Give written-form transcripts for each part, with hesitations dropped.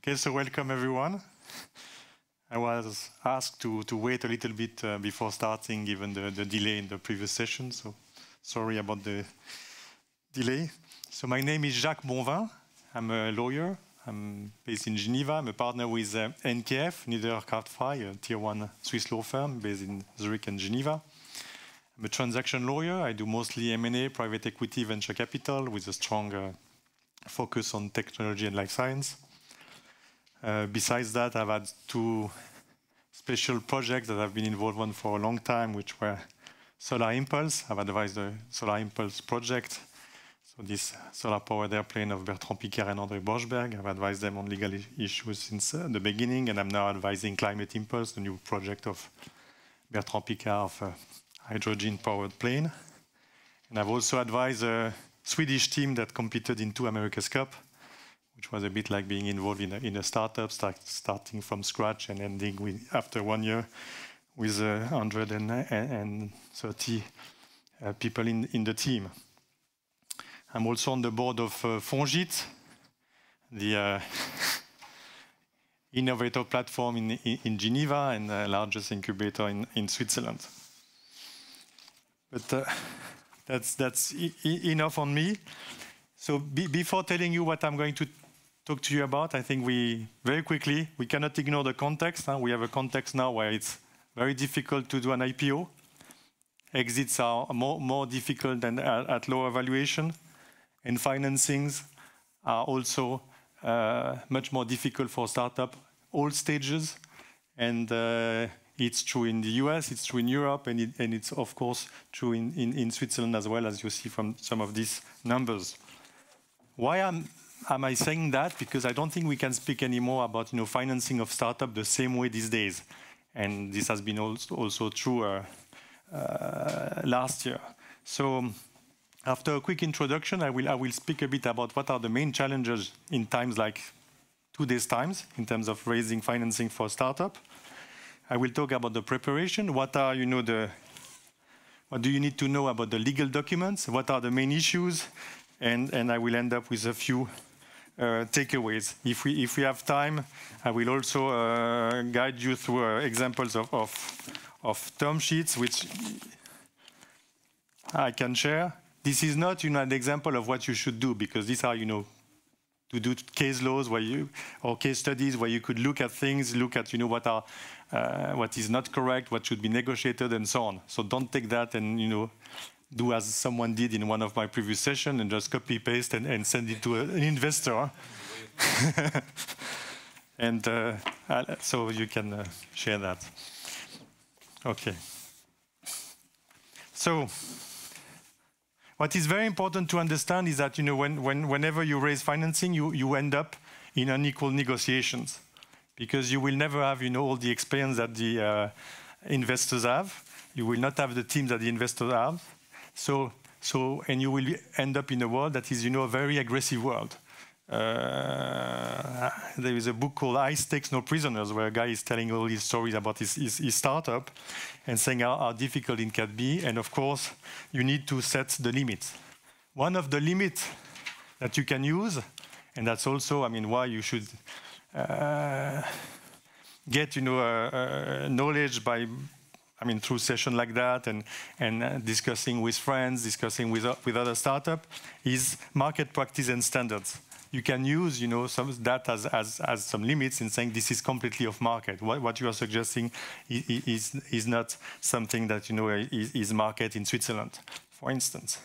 Okay, so welcome everyone. I was asked to wait a little bit before starting, given the delay in the previous session, so sorry about the delay. So my name is Jacques Bonvin. I'm a lawyer. I'm based in Geneva. I'm a partner with NKF, Niederkraftfrei, a tier 1 Swiss law firm based in Zurich and Geneva. I'm a transaction lawyer. I do mostly M&A, private equity, venture capital, with a strong focus on technology and life science. Besides that, I've had two special projects that I've been involved in for a long time, which were Solar Impulse. I've advised the Solar Impulse project. So this solar-powered airplane of Bertrand Piccard and André Borschberg. I've advised them on legal issues since the beginning, and I'm now advising Climate Impulse, the new project of Bertrand Piccard of a hydrogen-powered plane. And I've also advised a Swedish team that competed in 2 America's Cup, which was a bit like being involved in a startup, starting from scratch and ending with, after 1 year, with 130 people in the team. I'm also on the board of Fongit, the innovator platform in Geneva and the largest incubator in Switzerland. But that's enough on me. So before telling you what I'm going to talk to you about, I think very quickly, we cannot ignore the context. We have a context now where it's very difficult to do an IPO. Exits are more difficult than at lower valuation. And financings are also much more difficult for startup, all stages. And it's true in the US, it's true in Europe, and it's of course true in Switzerland as well, as you see from some of these numbers. Why am I saying that? Because I don't think we can speak anymore about financing of startup the same way these days. And this has been also true last year. So after a quick introduction, I will speak a bit about what are the main challenges in times like today's times in terms of raising financing for a startup. I will talk about the preparation. What do you need to know about the legal documents? What are the main issues? And I will end up with a few takeaways. If we have time, I will also guide you through examples of term sheets, which I can share. This is not, an example of what you should do, because these are, to do case laws or case studies where you could look at things, look at, what is not correct, what should be negotiated, and so on. So don't take that and, do as someone did in one of my previous sessions and just copy paste and send it to an investor. And so you can share that. Okay. So what is very important to understand is that whenever you raise financing, you end up in unequal negotiations, because you will never have all the experience that the investors have. You will not have the teams that the investors have. And you will end up in a world that is, a very aggressive world. There is a book called Ice Takes No Prisoners, where a guy is telling all his stories about his startup and saying how difficult it can be. And of course, you need to set the limits. One of the limits that you can use, and that's also, why you should get, knowledge by through sessions like that and discussing with friends, discussing with other startups, is market practice and standards. You can use, that as some limits in saying this is completely off market. What you are suggesting is not something that, is market in Switzerland, for instance.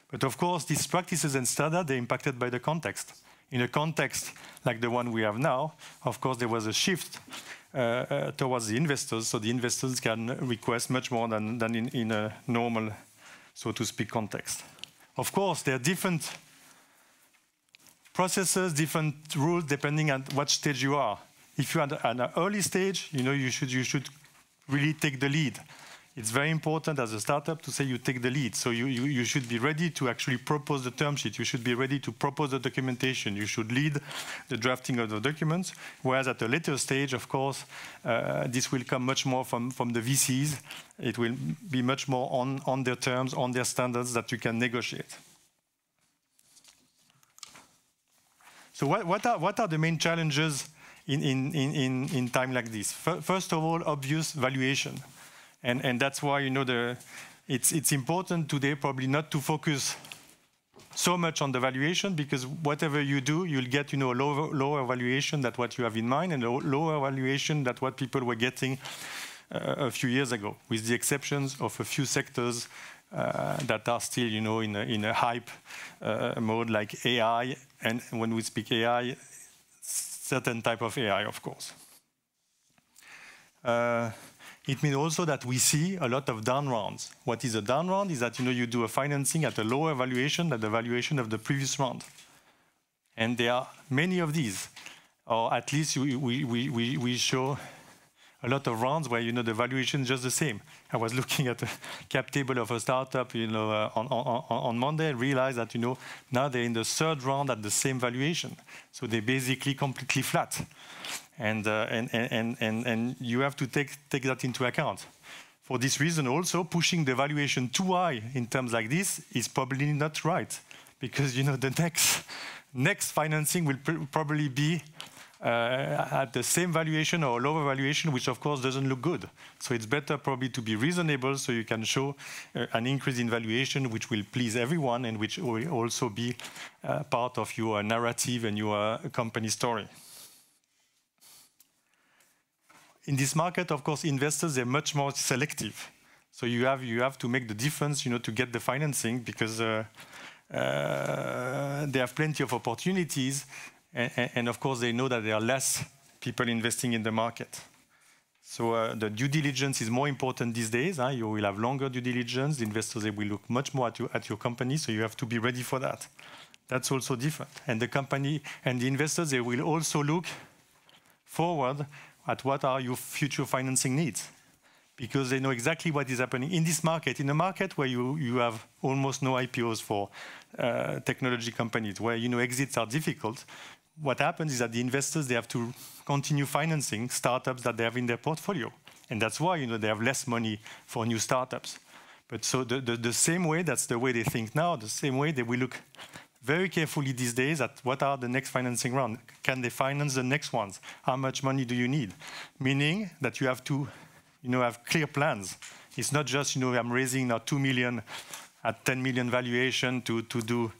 But of course, these practices and standards, they're impacted by the context. In a context like the one we have now, of course, there was a shift towards the investors, so the investors can request much more than in a normal, so to speak, context. Of course, there are different processes, different rules, depending on what stage you are. If you're at an early stage, you should really take the lead. It's very important as a startup to say you take the lead. So you should be ready to actually propose the term sheet. You should be ready to propose the documentation. You should lead the drafting of the documents. Whereas at a later stage, of course, this will come much more from the VCs. It will be much more on their terms, on their standards that you can negotiate. So what are the main challenges in time like this. First of all, obvious valuation. And that's why, it's important today probably not to focus so much on the valuation, because whatever you do, you'll get, a lower valuation than what you have in mind, and a lower valuation than what people were getting a few years ago, with the exceptions of a few sectors that are still, in a hype mode, like AI. And when we speak AI, certain type of AI, of course. It means also that we see a lot of down rounds. What is a down round is that you do a financing at a lower valuation than the valuation of the previous round. And there are many of these, or at least we show a lot of rounds where the valuation is just the same. I was looking at the cap table of a startup on Monday and realized that now they're in the third round at the same valuation. So they're basically completely flat. And you have to take that into account. For this reason also, pushing the valuation too high in terms like this is probably not right, because the next financing will probably be at the same valuation or lower valuation, which of course doesn't look good. So it's better probably to be reasonable, so you can show an increase in valuation which will please everyone and which will also be part of your narrative and your company story. In this market, of course, investors are much more selective. So you have to make the difference, to get the financing, because they have plenty of opportunities, and of course they know that there are less people investing in the market. So the due diligence is more important these days. You will have longer due diligence. The investors, they will look much more at your company, so you have to be ready for that. That's also different. And the company and the investors, they will also look forward at what are your future financing needs, because they know exactly what is happening in this market, in a market where you have almost no IPOs for technology companies, where exits are difficult. What happens is that the investors, they have to continue financing startups that they have in their portfolio, and that's why they have less money for new startups. But so the same way, that's the way they think now. The same way they will look very carefully these days at what are the next financing round. Can they finance the next ones? How much money do you need? Meaning that you have to, have clear plans. It's not just, I'm raising now 2 million at 10 million valuation to do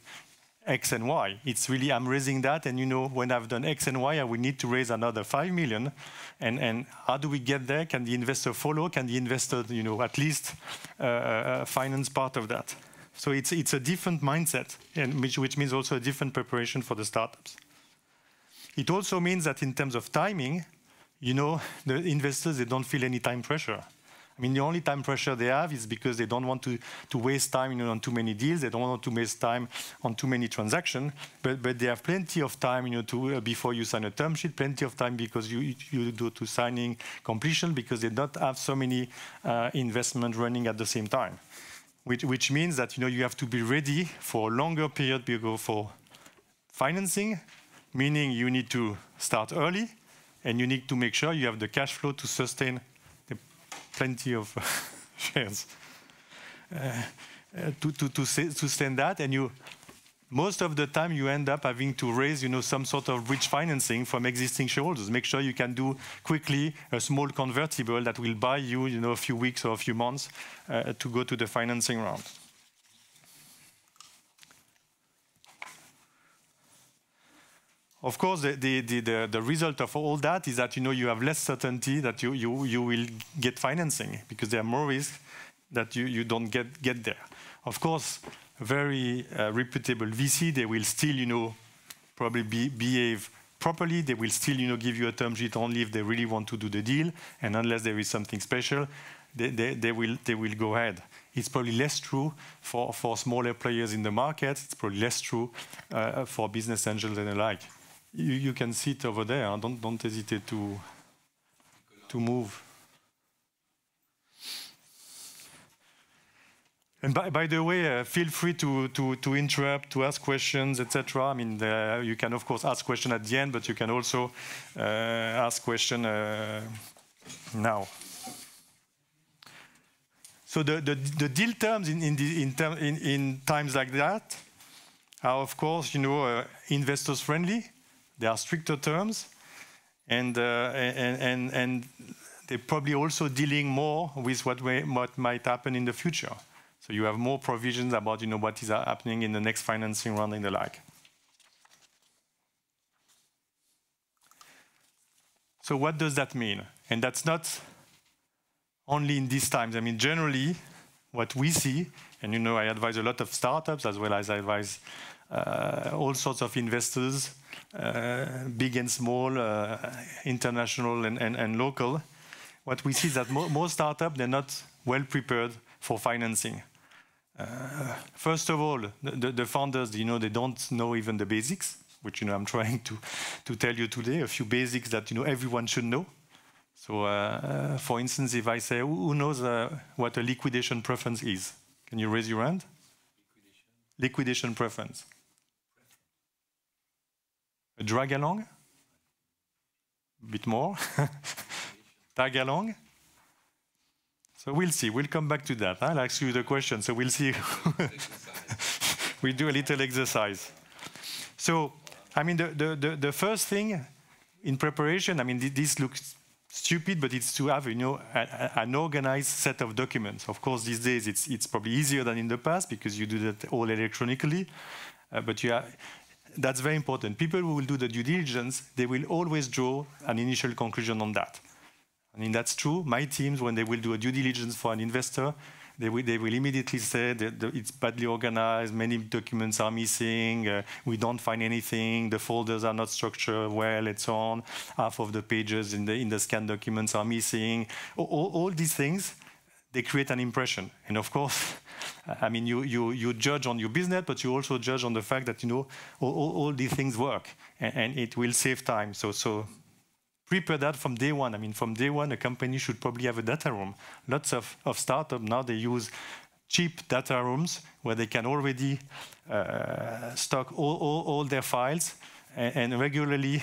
X and Y. It's really, I'm raising that, and when I've done X and Y, I will need to raise another 5 million. And how do we get there? Can the investor follow? Can the investor, at least finance part of that? So it's a different mindset, and which means also a different preparation for the startups. It also means that in terms of timing, the investors, they don't feel any time pressure. I mean, the only time pressure they have is because they don't want to waste time on too many deals. They don't want to waste time on too many transactions. But they have plenty of time before you sign a term sheet, plenty of time because you do to signing completion, because they don't have so many investment running at the same time. Which means that you have to be ready for a longer period for financing, meaning you need to start early, and you need to make sure you have the cash flow to sustain plenty of shares to sustain that. And most of the time you end up having to raise some sort of bridge financing from existing shareholders. Make sure you can do quickly a small convertible that will buy you a few weeks or a few months to go to the financing round. Of course, the result of all that is that you have less certainty that you will get financing, because there are more risks that you don't get there. Of course, very reputable VC, they will still, probably behave properly. They will still, give you a term sheet only if they really want to do the deal, and unless there is something special, they will go ahead. It's probably less true for smaller players in the market. It's probably less true for business angels and the like. You can sit over there. Huh? Don't hesitate to move. And by the way, feel free to interrupt, to ask questions, etc. I mean, you can of course ask questions at the end, but you can also ask questions now. So the deal terms in times like that are of course investors friendly. There are stricter terms, and they're probably also dealing more with what might happen in the future. So you have more provisions about what is happening in the next financing round and the like. So what does that mean? And that's not only in these times. I mean, generally, what we see, and I advise a lot of startups as well as I advise all sorts of investors, big and small, international and local. What we see is that most startups, they're not well prepared for financing. First of all, the founders, they don't know even the basics, which I'm trying to tell you today, a few basics that everyone should know. So, for instance, if I say, who knows what a liquidation preference is? Can you raise your hand? Liquidation preference. A drag along? A bit more? Tag along? So we'll see. We'll come back to that. I'll ask you the question. So we'll see. We do a little exercise. So, I mean, the first thing in preparation, I mean, this looks stupid, but it's to have, an organized set of documents. Of course, these days it's probably easier than in the past because you do that all electronically. But that's very important. People who will do the due diligence, they will always draw an initial conclusion on that. I mean, that's true. My teams, when they will do a due diligence for an investor, they will immediately say that it's badly organized, many documents are missing, we don't find anything, the folders are not structured well, and so on. Half of the pages in the scanned documents are missing. All these things, they create an impression. And of course, I mean, you judge on your business, but you also judge on the fact that, all these things work, and it will save time. So prepare that from day one. I mean, from day one, a company should probably have a data room. Lots of startups now, they use cheap data rooms where they can already stock all their files and regularly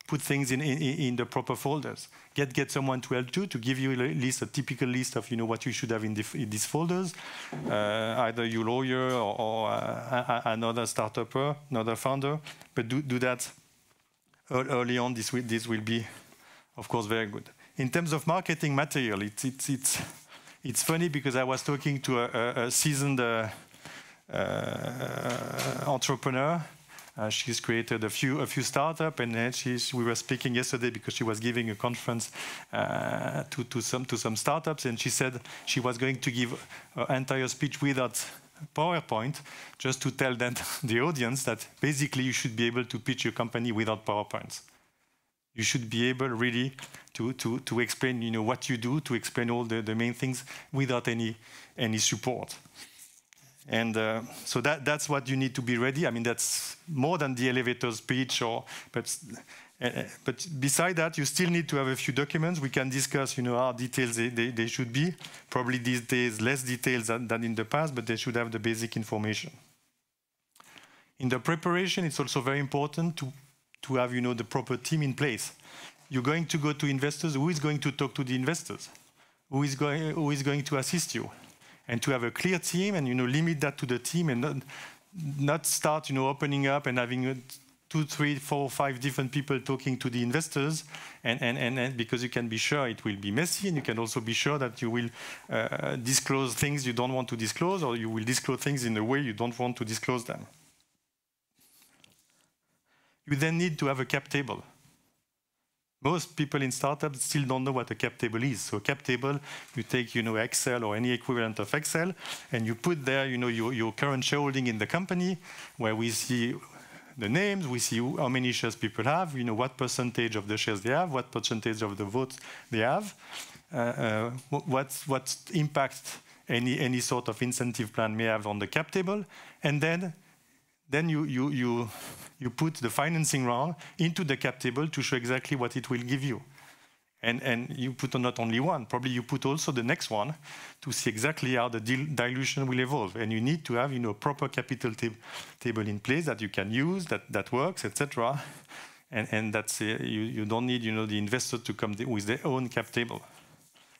put things in the proper folders. Get someone to help you to give you a typical list of what you should have in these folders. Either your lawyer or another startupper, another founder, but do that early on. This will be, of course, very good. In terms of marketing material, it's funny because I was talking to a seasoned entrepreneur. She's created a few startups, and we were speaking yesterday because she was giving a conference to some startups, and she said she was going to give an entire speech without PowerPoint, just to tell the audience that basically you should be able to pitch your company without PowerPoints. You should be able really to explain what you do, to explain all the main things without any support. And so that's what you need to be ready. I mean, that's more than the elevator speech, but beside that, you still need to have a few documents. We can discuss, how details they should be. Probably these days, less details than in the past, but they should have the basic information. In the preparation, it's also very important to have, the proper team in place. You're going to go to investors. Who is going to talk to the investors? Who is going to assist you? And to have a clear team and, limit that to the team and not start, opening up and having 2, 3, 4, 5 different people talking to the investors, and because you can be sure it will be messy, and you can also be sure that you will disclose things you don't want to disclose, or you will disclose things in a way you don't want to disclose them. You then need to have a cap table. Most people in startups still don't know what a cap table is. So a cap table, you take, Excel or any equivalent of Excel, and you put there, your current shareholding in the company, where we see the names, we see how many shares people have, what percentage of the shares they have, what percentage of the votes they have, what impact any sort of incentive plan may have on the cap table, and then you put the financing round into the cap table to show exactly what it will give you. And you put not only one, probably you put also the next one to see exactly how the dilution will evolve. And you need to have, a proper capital table in place that you can use, that works, etc. And that's you don't need, the investor to come with their own cap table.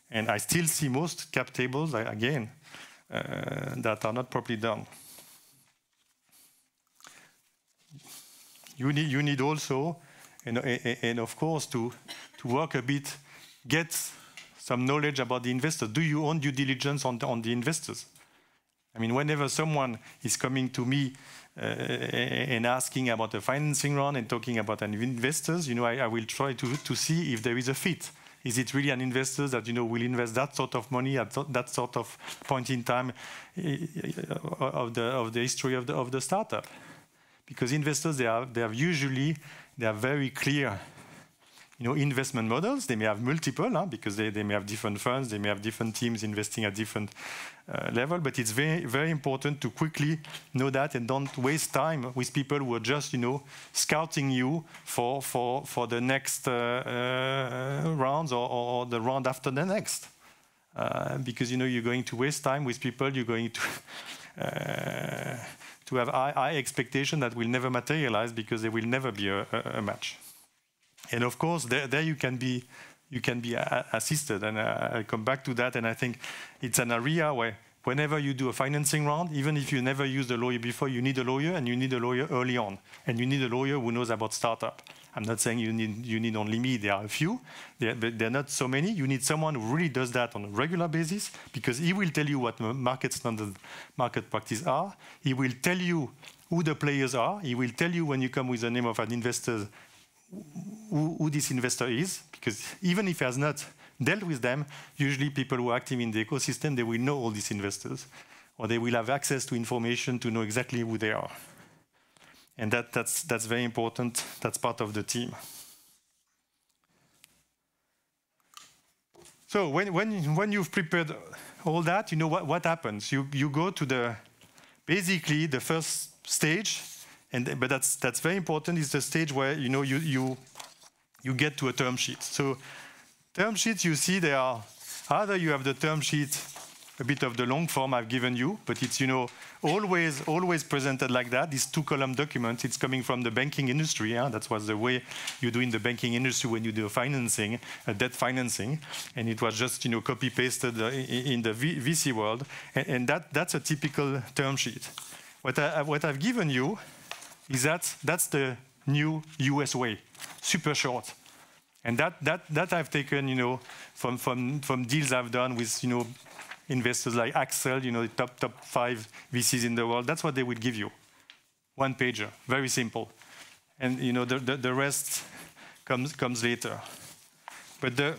And I still see most cap tables, again, that are not properly done. You need also and of course to work a bit, get some knowledge about the investor. Do you own due diligence on the investors? I mean, whenever someone is coming to me and asking about a financing round and talking about an investors, I will try to see if there is a fit. Is it really an investor that will invest that sort of money at that sort of point in time of the history of the startup? Because investors, they are very clear, investment models. They may have multiple, because they may have different funds, they may have different teams investing at different level. But it's very, very important to quickly know that and don't waste time with people who are just, scouting you for the next rounds or the round after the next. Because you're going to waste time with people. You're going to have high expectation that will never materialize because there will never be a match. And of course, there you can be assisted, and I'll come back to that. And I think it's an area where whenever you do a financing round, even if you never used a lawyer before, you need a lawyer, and you need a lawyer early on, and you need a lawyer who knows about startup. I'm not saying you need only me. There are a few, but there are not so many. You need someone who really does that on a regular basis, because he will tell you what market standard, market practice are. He will tell you who the players are. He will tell you when you come with the name of an investor who this investor is, because even if he has not dealt with them, usually people who are active in the ecosystem, they will know all these investors, or they will have access to information to know exactly who they are. And that's very important. That's part of the team. So when you've prepared all that, what happens? You go to basically the first stage. But that's very important. Is the stage where you get to a term sheet. So term sheets, you see, they are either you have the term sheet, a bit of the long form I've given you, but it's always presented like that. This 2-column document. It's coming from the banking industry. That was the way you do in the banking industry when you do financing, debt financing, and it was just copy pasted in the VC world, and that's a typical term sheet. What I've given you is that's the new US way, super short. And that I've taken, from deals I've done with, investors like Axel, the top 5 VCs in the world. That's what they would give you. 1-pager, very simple. And, the rest comes later. But the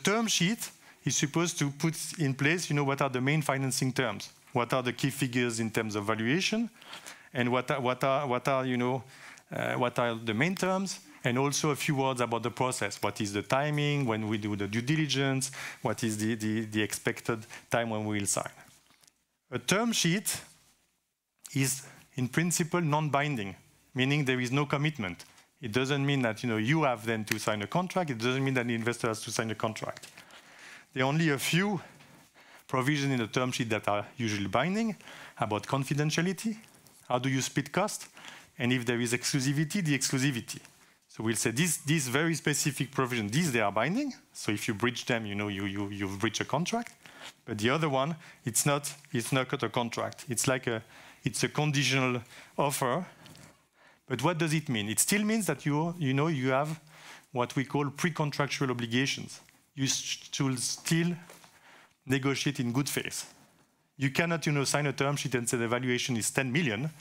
term sheet is supposed to put in place, what are the main financing terms? What are the key figures in terms of valuation? And what are the main terms, and also a few words about the process. What is the timing when we do the due diligence? What is the expected time when we will sign? A term sheet is, in principle, non-binding, meaning there is no commitment. It doesn't mean that you have then to sign a contract. It doesn't mean that the investor has to sign a contract. There are only a few provisions in the term sheet that are usually binding about confidentiality. How do you split cost? And if there is exclusivity, the exclusivity. So we'll say these very specific provisions, they are binding. So if you breach them, you've breached a contract. But the other one, it's not a contract. It's a conditional offer. But what does it mean? It still means that you have what we call pre-contractual obligations. You should still negotiate in good faith. You cannot, sign a term sheet and say the valuation is 10 million,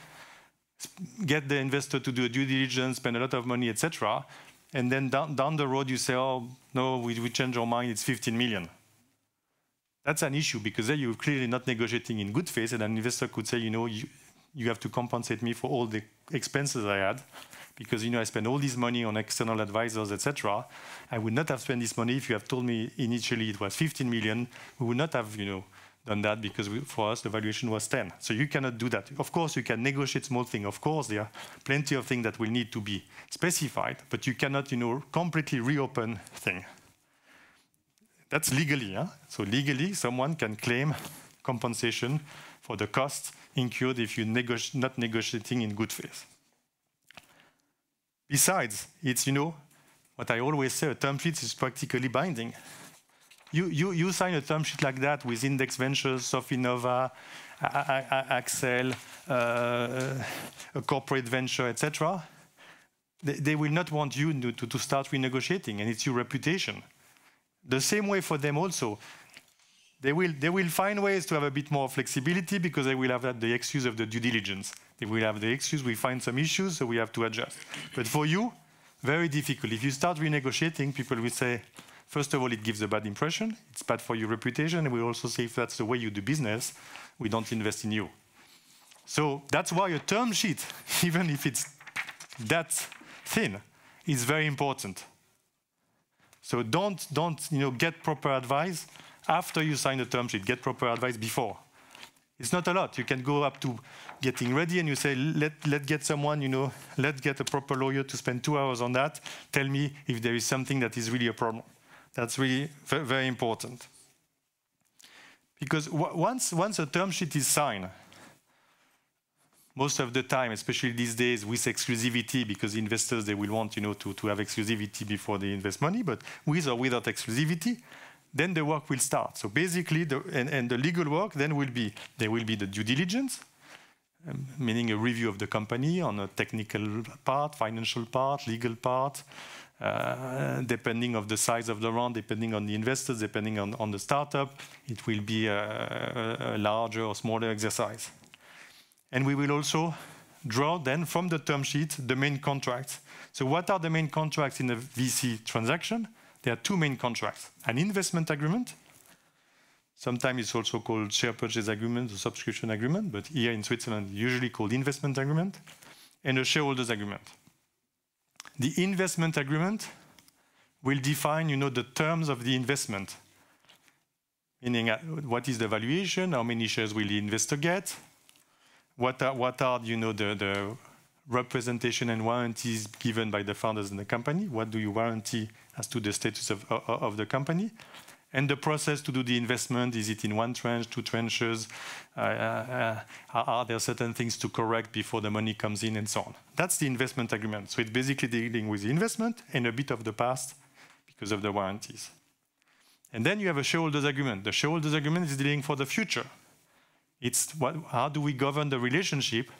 get the investor to do a due diligence, spend a lot of money, etc., and then down the road you say, oh, no, we changed our mind, it's 15 million. That's an issue, because then you're clearly not negotiating in good faith, and an investor could say, you have to compensate me for all the expenses I had, because, I spent all this money on external advisors, etc. I would not have spent this money if you have told me initially it was 15 million. We would not have, done that, because for us the valuation was 10. So you cannot do that. Of course, you can negotiate small things. Of course, there are plenty of things that will need to be specified, but you cannot, completely reopen things. That's legally. So legally, someone can claim compensation for the costs incurred if you're not negotiating in good faith. Besides, it's, what I always say, a term sheet is practically binding. You sign a term sheet like that with Index Ventures, Sofinnova, Axel, a corporate venture, etc. they will not want you to start renegotiating, and it's your reputation. The same way for them also. They will find ways to have a bit more flexibility because they will have the excuse of the due diligence. They will have the excuse, we find some issues, so we have to adjust. But for you, very difficult. If you start renegotiating, people will say, first of all, it gives a bad impression. It's bad for your reputation. And we also say, if that's the way you do business, we don't invest in you. So that's why a term sheet, even if it's that thin, is very important. So don't get proper advice after you sign the term sheet. Get proper advice before. It's not a lot. You can go up to getting ready and you say, let's get someone, let's get a proper lawyer to spend 2 hours on that. Tell me if there is something that is really a problem. That's really very important. Because once a term sheet is signed, most of the time, especially these days with exclusivity, because investors, they will want to have exclusivity before they invest money, but with or without exclusivity, then the work will start. So basically, the legal work then there will be the due diligence, meaning a review of the company on a technical part, financial part, legal part, depending on the size of the round, depending on the investors, depending on the startup, it will be a larger or smaller exercise. And we will also draw then from the term sheet the main contracts. So what are the main contracts in a VC transaction? There are two main contracts. An investment agreement, sometimes it's also called share purchase agreement or subscription agreement, but here in Switzerland, usually called investment agreement, and a shareholders agreement. The investment agreement will define, the terms of the investment, meaning what is the valuation, how many shares will the investor get, what are the representation and warranties given by the founders in the company, what do you warranty as to the status of the company, and the process to do the investment. Is it in one tranche, two tranches? Are there certain things to correct before the money comes in and so on? That's the investment agreement. So it's basically dealing with the investment and a bit of the past because of the warranties. And then you have a shareholders agreement. The shareholders agreement is dealing for the future. It's how do we govern the relationship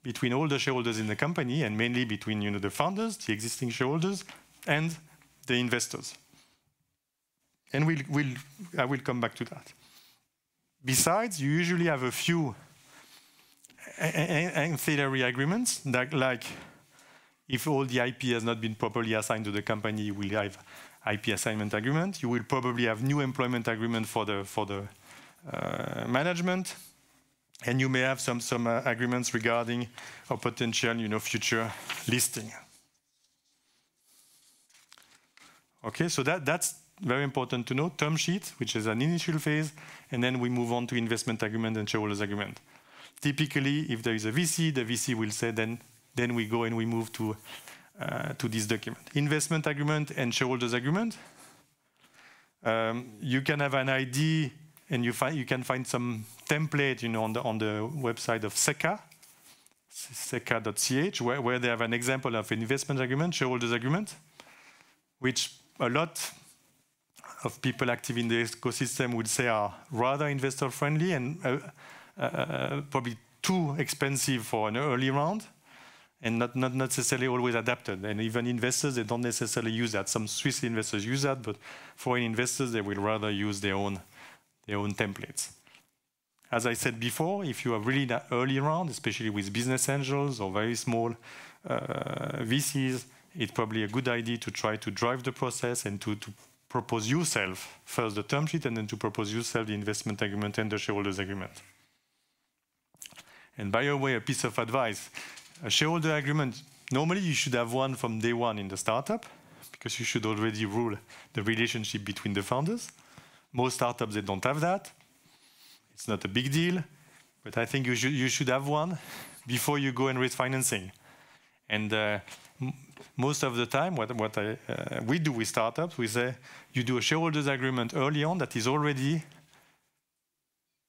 between all the shareholders in the company, and mainly between the founders, the existing shareholders, and the investors. And I will come back to that. Besides, you usually have a few ancillary agreements, like if all the IP has not been properly assigned to the company, you will have IP assignment agreement. You will probably have new employment agreement for the management, and you may have some agreements regarding a potential future listing. Okay, so that's very important to know. Term sheet, which is an initial phase, and then we move on to investment agreement and shareholders agreement. Typically, if there is a VC, the VC will say then we go and we move to this document. Investment agreement and shareholders agreement. You can have an ID, and you can find some template, on the website of SECA, seca.ch, where they have an example of investment agreement, shareholders agreement, which a lot of people active in the ecosystem would say are rather investor friendly and probably too expensive for an early round, and not necessarily always adapted. And even investors, they don't necessarily use that. Some Swiss investors use that, but foreign investors, they will rather use their own templates. As I said before, if you are really that early round, especially with business angels or very small VCs, it's probably a good idea to try to drive the process and to propose yourself first the term sheet, and then to propose yourself the investment agreement and the shareholders agreement. And by the way, a piece of advice, a shareholder agreement, normally you should have one from day one in the startup, because you should already rule the relationship between the founders. Most startups, they don't have that. It's not a big deal, but I think you should have one before you go and raise financing. And most of the time, what we do with startups, we say you do a shareholders agreement early on that is already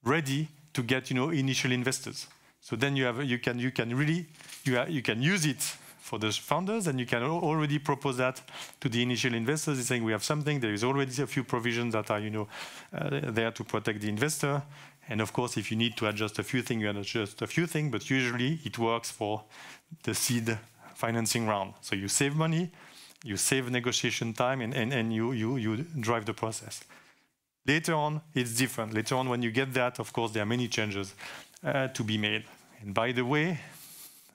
ready to get initial investors. So then you can use it for the founders, and you can already propose that to the initial investors. It's saying we have something. There is already a few provisions that are there to protect the investor. And of course, if you need to adjust a few things, you adjust a few things. But usually, it works for the seed financing round. So you save money, you save negotiation time, and you drive the process. Later on, it's different. Later on, when you get that, of course, there are many changes to be made. And by the way,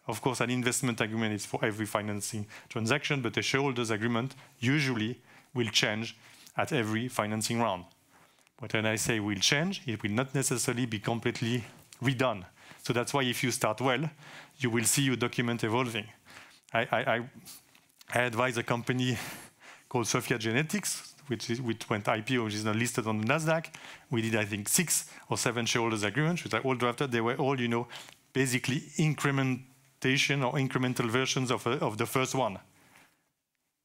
of course, an investment agreement is for every financing transaction, but a shareholders agreement usually will change at every financing round. But when I say will change, it will not necessarily be completely redone. So that's why if you start well, you will see your document evolving. I advise a company called Sophia Genetics, which went IPO, which is now listed on the NASDAQ. We did, I think, 6 or 7 shareholders agreements, which are all drafted. They were all, basically incrementation or incremental versions of the first one.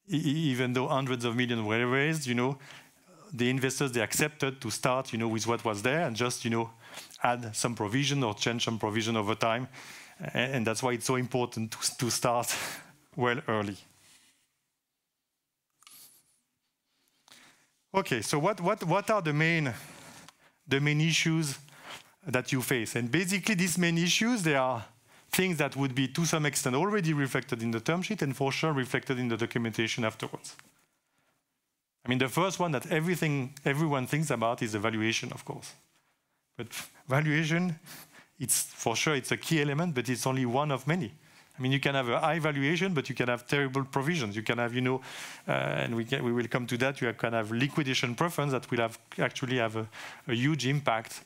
Even though hundreds of millions were raised, the investors, they accepted to start, with what was there and just, add some provision or change some provision over time. And that's why it's so important to start well early. Okay, so what are the main issues that you face? And basically, these main issues, they are things that would be, to some extent, already reflected in the term sheet and for sure reflected in the documentation afterwards. I mean, the first one that everyone thinks about is the valuation, of course. But valuation, for sure, it's a key element, but it's only one of many. I mean, you can have a high valuation, but you can have terrible provisions. You can have, and we will come to that, you can have liquidation preference that will actually have a huge impact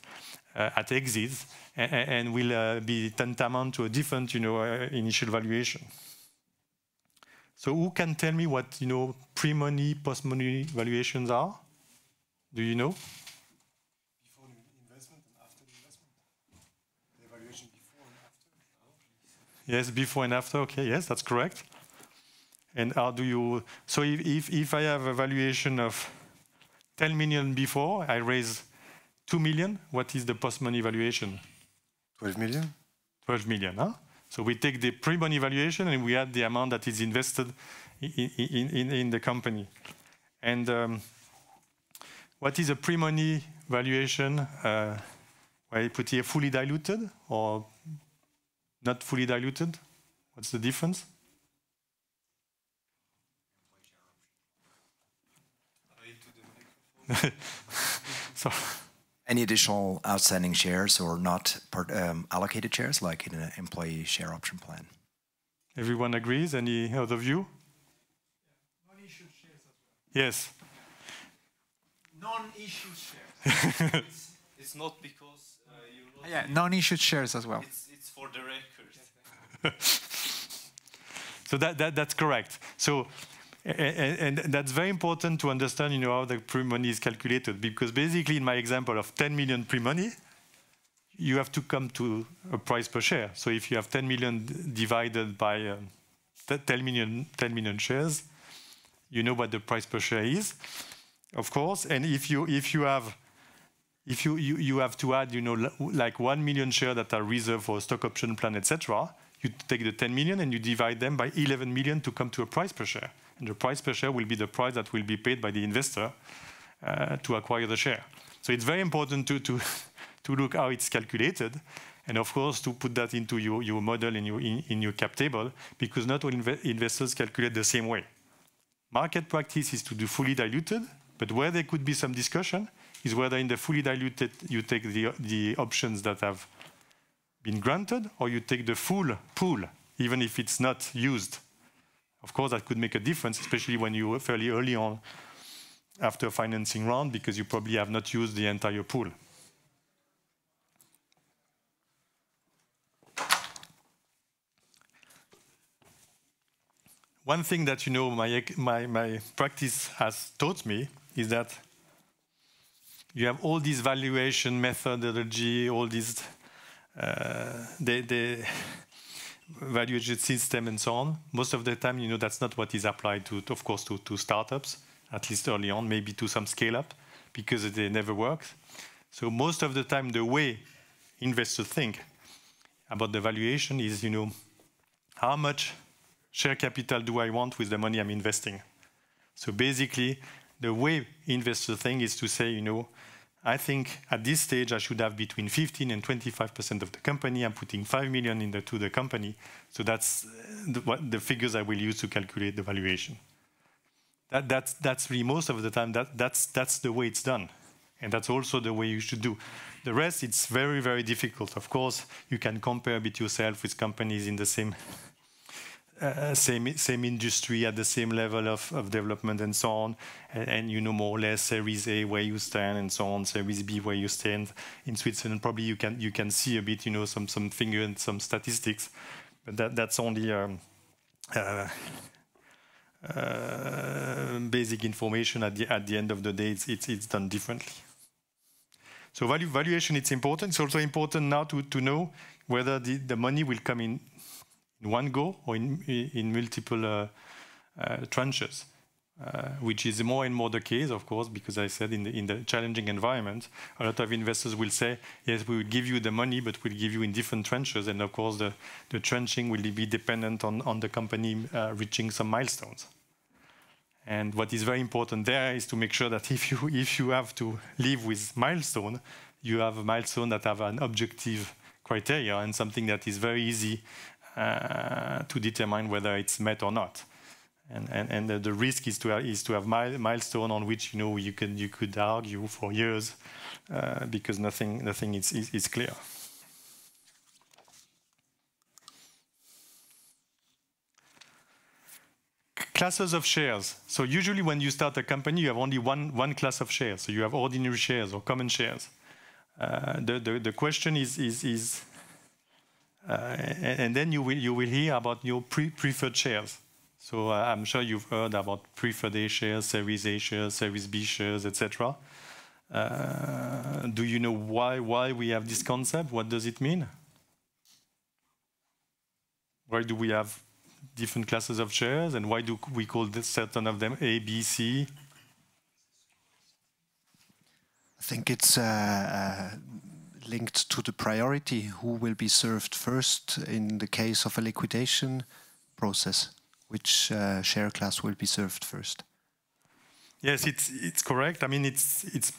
at exits and will be tantamount to a different, initial valuation. So who can tell me what, pre-money, post-money valuations are? Do you know? Before investment and after investment. The evaluation before and after. Yes, before and after. Okay, yes, that's correct. And how do you? So if I have a valuation of 10 million before, I raise 2 million. What is the post-money valuation? 12 million. 12 million, huh? So we take the pre-money valuation and we add the amount that is invested in the company. And what is a pre-money valuation? I put here fully diluted or not fully diluted? What's the difference? So, any additional outstanding shares or not allocated shares, like in an employee share option plan? Everyone agrees? Any other view? Non-issued shares as well. Yes. Non-issued shares. It's not because you. Yeah, non-issued shares as well. It's for the record. So that's correct. So. And that's very important to understand, how the pre-money is calculated, because basically in my example of 10 million pre-money, you have to come to a price per share. So if you have 10 million divided by 10 million shares, you know what the price per share is, of course. And if you have to add, like 1 million shares that are reserved for a stock option plan, etc. You take the 10 million and you divide them by 11 million to come to a price per share. And the price per share will be the price that will be paid by the investor to acquire the share. So it's very important to look how it's calculated, and of course to put that into your model in your cap table, because not all investors calculate the same way. Market practice is to do fully diluted, but where there could be some discussion is whether in the fully diluted you take the options that have been granted, or you take the full pool, even if it's not used. Of course, that could make a difference, especially when you are fairly early on after a financing round, because you probably have not used the entire pool. One thing that, my practice has taught me is that you have all these valuation methodology, all these the valuation system and so on. Most of the time, that's not what is applied to, of course, to startups, at least early on, maybe to some scale-up, because they never work. So most of the time, the way investors think about the valuation is, how much share capital do I want with the money I'm investing? So basically, the way investors think is to say, I think at this stage I should have between 15 and 25% of the company. I'm putting 5 million into the company. So that's the figures I will use to calculate the valuation. That's really most of the time, that's the way it's done. And that's also the way you should do. The rest, it's very, very difficult. Of course, you can compare a bit yourself with companies in the same industry at the same level of development and so on, and you know more or less Series A where you stand and so on, Series B where you stand. In Switzerland, probably you can see a bit, you know, some figure and some statistics, but that's only basic information. At the end of the day, it's done differently. So valuation, it's important. It's also important now to know whether the money will come in one go or in multiple tranches, which is more and more the case, of course, because I said in the challenging environment, a lot of investors will say, yes, we will give you the money, but we'll give you in different tranches. And of course, the tranching will be dependent on the company reaching some milestones. And what is very important there is to make sure that if you have to live with milestone, you have a milestone that have an objective criteria and something that is very easy to determine whether it's met or not. And the risk is to have milestone on which, you know, you could argue for years because nothing is clear. Classes of shares. So usually when you start a company, you have only one class of shares. So you have ordinary shares or common shares. The question is and then you will hear about your preferred shares. So I'm sure you've heard about preferred A shares, Series A shares, Series B shares, etc. Do you know why we have this concept? What does it mean? Why do we have different classes of shares, and why do we call certain of them A, B, C? I think it's linked to the priority, who will be served first in the case of a liquidation process, which share class will be served first. Yes, it's correct. I mean, it's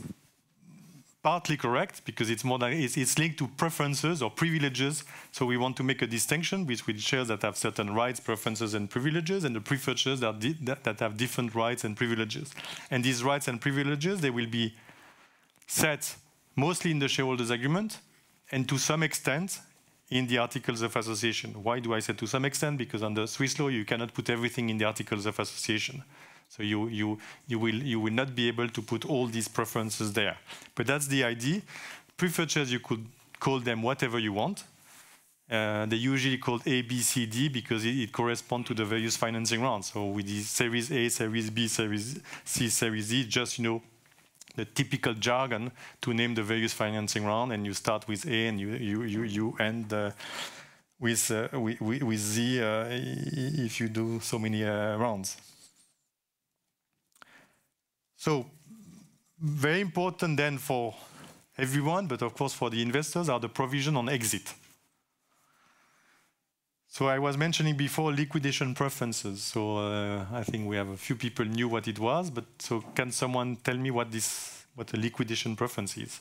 partly correct because it's more than it's linked to preferences or privileges. So we want to make a distinction between shares that have certain rights, preferences, and privileges, and the preferred shares that have different rights and privileges. And these rights and privileges, they will be set mostly in the shareholders' agreement and to some extent in the articles of association. Why do I say to some extent? Because under Swiss law, you cannot put everything in the articles of association. So you will not be able to put all these preferences there. But that's the idea. Preferred shares, you could call them whatever you want. They usually called A, B, C, D because it corresponds to the various financing rounds. So with the Series A, Series B, Series C, Series D, just, you know, the typical jargon to name the various financing round, and you start with A and you end with Z if you do so many rounds. So very important then for everyone, but of course for the investors, are the provision on exit. So I was mentioning before liquidation preferences. So I think we have a few people knew what it was, but so can someone tell me what a liquidation preference is?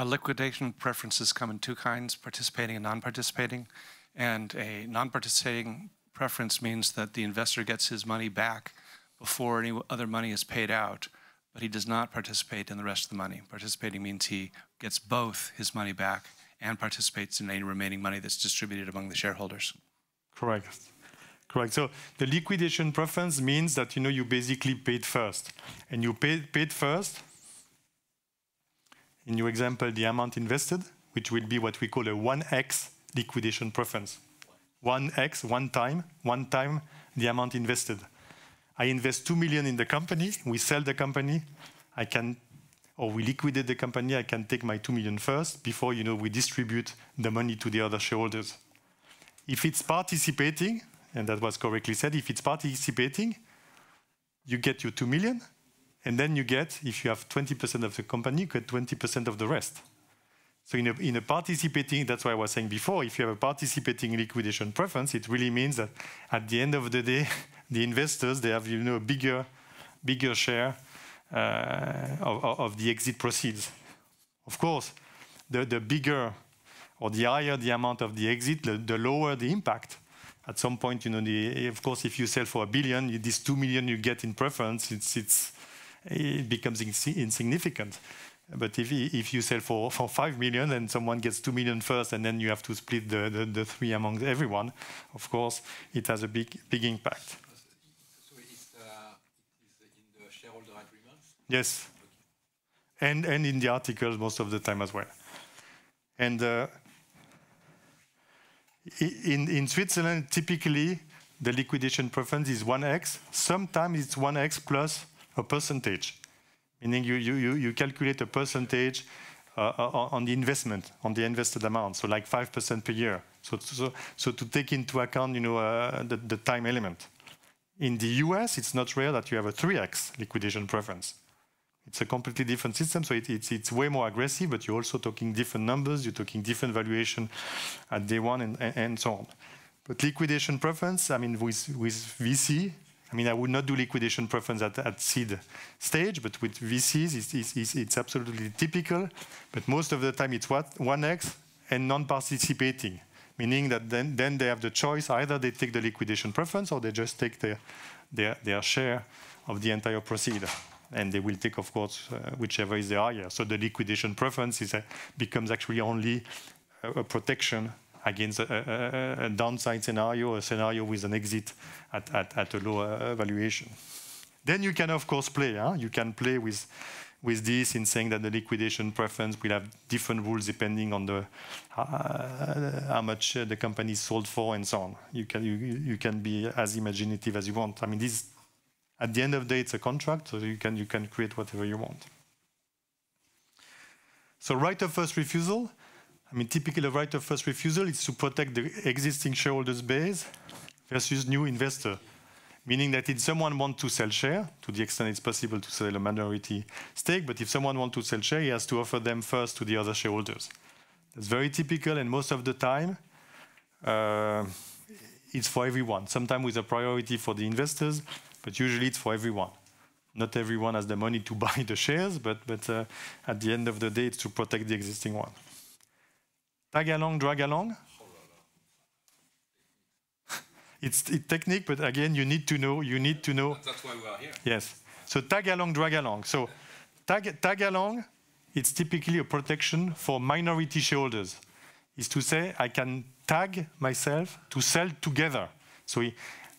Liquidation preferences come in two kinds, participating and non-participating. And a non-participating preference means that the investor gets his money back before any other money is paid out, but he does not participate in the rest of the money. Participating means he gets both his money back and participates in any remaining money that's distributed among the shareholders. Correct. Correct. So the liquidation preference means that, you know, you basically paid first. And you paid first, in your example, the amount invested, which will be what we call a 1x liquidation preference. 1x, one time the amount invested. I invest 2 million in the company, we sell the company, we liquidate the company, I can take my 2 million first before, you know, we distribute the money to the other shareholders. If it's participating, and that was correctly said, if it's participating, you get your 2 million, and then you get, if you have 20% of the company, you get 20% of the rest. So in a participating, that's why I was saying before, if you have a participating liquidation preference, it really means that at the end of the day, the investors, they have a bigger share of the exit proceeds. Of course, the bigger or the higher the amount of the exit, the lower the impact. At some point, of course, if you sell for $1 billion, this $2 million you get in preference, it becomes insignificant. But if you sell for $5 million and someone gets $2 million first, and then you have to split the three among everyone, of course, it has a big impact. So it's in the shareholder agreements? Yes, and in the articles most of the time as well. And in Switzerland, typically the liquidation preference is 1x. Sometimes it's 1x plus a percentage, meaning you calculate a percentage on the investment, on the invested amount, so like 5% per year. So to take into account, the time element. In the US, it's not rare that you have a 3x liquidation preference. It's a completely different system, so it's way more aggressive, but you're also talking different numbers, you're talking different valuation at day one and so on. But liquidation preference, I mean, with VC, I mean, I would not do liquidation preference at seed stage, but with VCs, it's absolutely typical. But most of the time, it's 1x and non-participating, meaning that then they have the choice, either they take the liquidation preference or they just take their share of the entire proceed. And they will take, of course, whichever is the higher. So the liquidation preference becomes actually only a protection against a downside scenario, a scenario with an exit at a lower valuation. Then you can, of course, play. You can play with this in saying that the liquidation preference will have different rules depending on how much the company is sold for and so on. You can be as imaginative as you want. I mean, this. At the end of the day, it's a contract, so you can create whatever you want. So right of first refusal, I mean, typically a right of first refusal is to protect the existing shareholders base versus new investor, meaning that if someone wants to sell share, to the extent it's possible to sell a minority stake, but if someone wants to sell share, he has to offer them first to the other shareholders. That's very typical, and most of the time, it's for everyone. Sometimes with a priority for the investors, but usually it's for everyone. Not everyone has the money to buy the shares, but at the end of the day, it's to protect the existing one. Tag along, drag along. It's technique, but again, you need to know. That's why we are here. Yes. So tag along, drag along. So tag along, it's typically a protection for minority shareholders. Is to say I can tag myself to sell together. So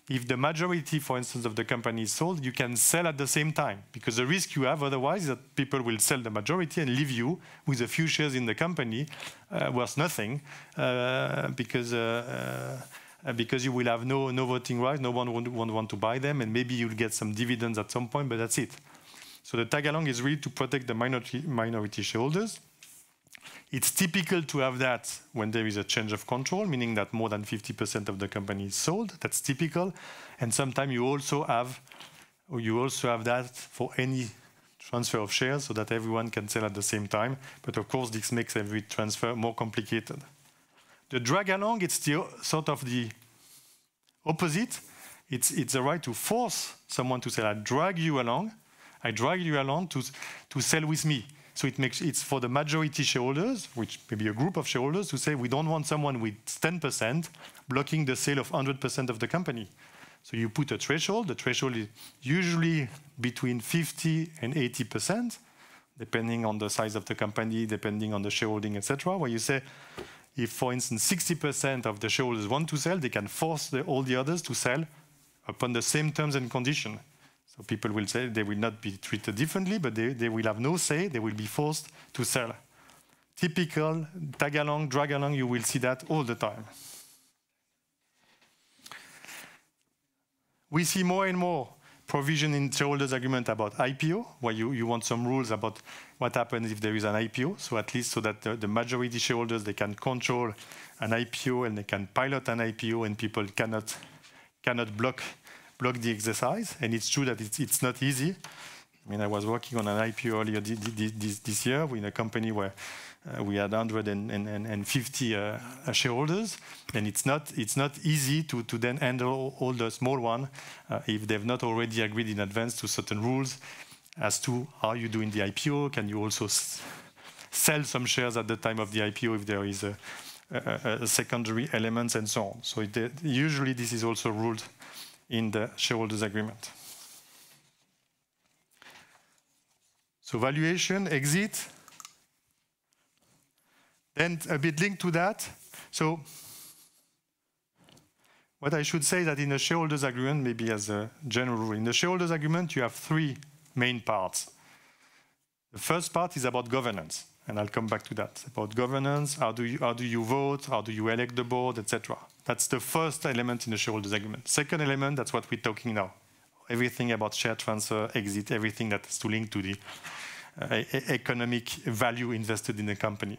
if the majority, for instance, of the company is sold, you can sell at the same time, because the risk you have otherwise is that people will sell the majority and leave you with a few shares in the company worth nothing, because you will have no voting rights, no one won't want to buy them, and maybe you'll get some dividends at some point, but that's it. So the tag along is really to protect the minority shareholders. It's typical to have that when there is a change of control, meaning that more than 50% of the company is sold. That's typical. And sometimes you also have that for any transfer of shares so that everyone can sell at the same time. But of course, this makes every transfer more complicated. The drag along, it's sort of the opposite. It's a right to force someone to sell. I drag you along to sell with me. So it's for the majority shareholders, which may be a group of shareholders, to say we don't want someone with 10% blocking the sale of 100% of the company. So you put a threshold. The threshold is usually between 50 and 80%, depending on the size of the company, depending on the shareholding, etc. Where you say, if, for instance, 60% of the shareholders want to sell, they can force all the others to sell upon the same terms and conditions. So people will say they will not be treated differently, but they will have no say. They will be forced to sell. Typical tag along, drag along, you will see that all the time. We see more and more provision in shareholders' agreement about IPO, where you want some rules about what happens if there is an IPO. So at least so that the majority shareholders, they can control an IPO and they can pilot an IPO, and people cannot block the exercise. And it's true that it's not easy. I mean, I was working on an IPO earlier this year in a company where we had 150 shareholders, and it's not easy to then handle all the small one if they've not already agreed in advance to certain rules as to how you do in the IPO. Can you also sell some shares at the time of the IPO if there is a secondary elements and so on. So usually this is also ruled in the shareholders agreement. So valuation, exit. Then a bit linked to that. So what I should say that in the shareholders agreement, maybe as a general rule, in the shareholders agreement you have three main parts. The first part is about governance, and I'll come back to that. About governance, how do you vote, how do you elect the board, etc. That's the first element in the shareholders agreement. Second element, that's what we're talking now. Everything about share transfer, exit, everything that is to link to the economic value invested in the company.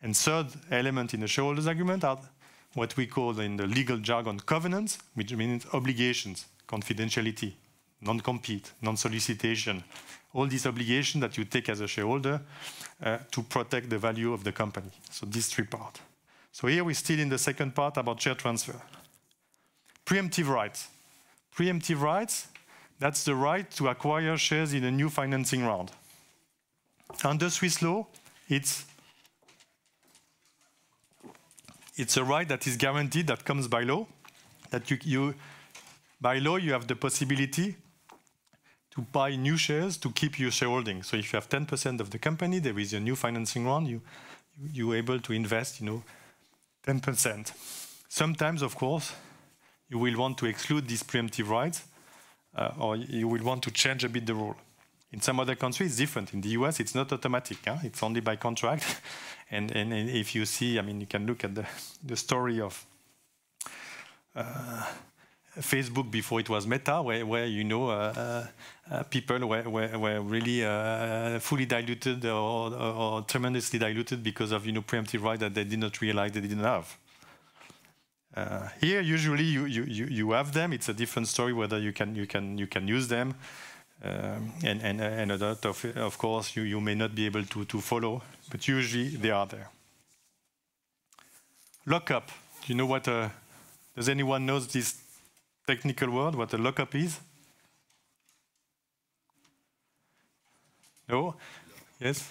And third element in the shareholders agreement are what we call in the legal jargon covenants, which means obligations, confidentiality, non-compete, non-solicitation, all these obligations that you take as a shareholder to protect the value of the company. So these three parts. So here we're still in the second part about share transfer. Preemptive rights. Preemptive rights, that's the right to acquire shares in a new financing round. Under Swiss law, it's a right that is guaranteed, that comes by law, that by law you have the possibility to buy new shares to keep your shareholding. So if you have 10% of the company, there is a new financing round, you're able to invest, 10%. Sometimes, of course, you will want to exclude these preemptive rights, or you will want to change a bit the rule. In some other countries, it's different. In the US, it's not automatic. It's only by contract. And if you see, I mean, you can look at the story of Facebook before it was Meta, where people were really fully diluted or tremendously diluted because of preemptive right that they did not realize they didn't have. Here, usually you have them. It's a different story whether you can use them. And a lot of course, you may not be able to follow, but usually they are there. Lockup. Do you know what? Does anyone know this technical word? What a lockup is? No? Yes.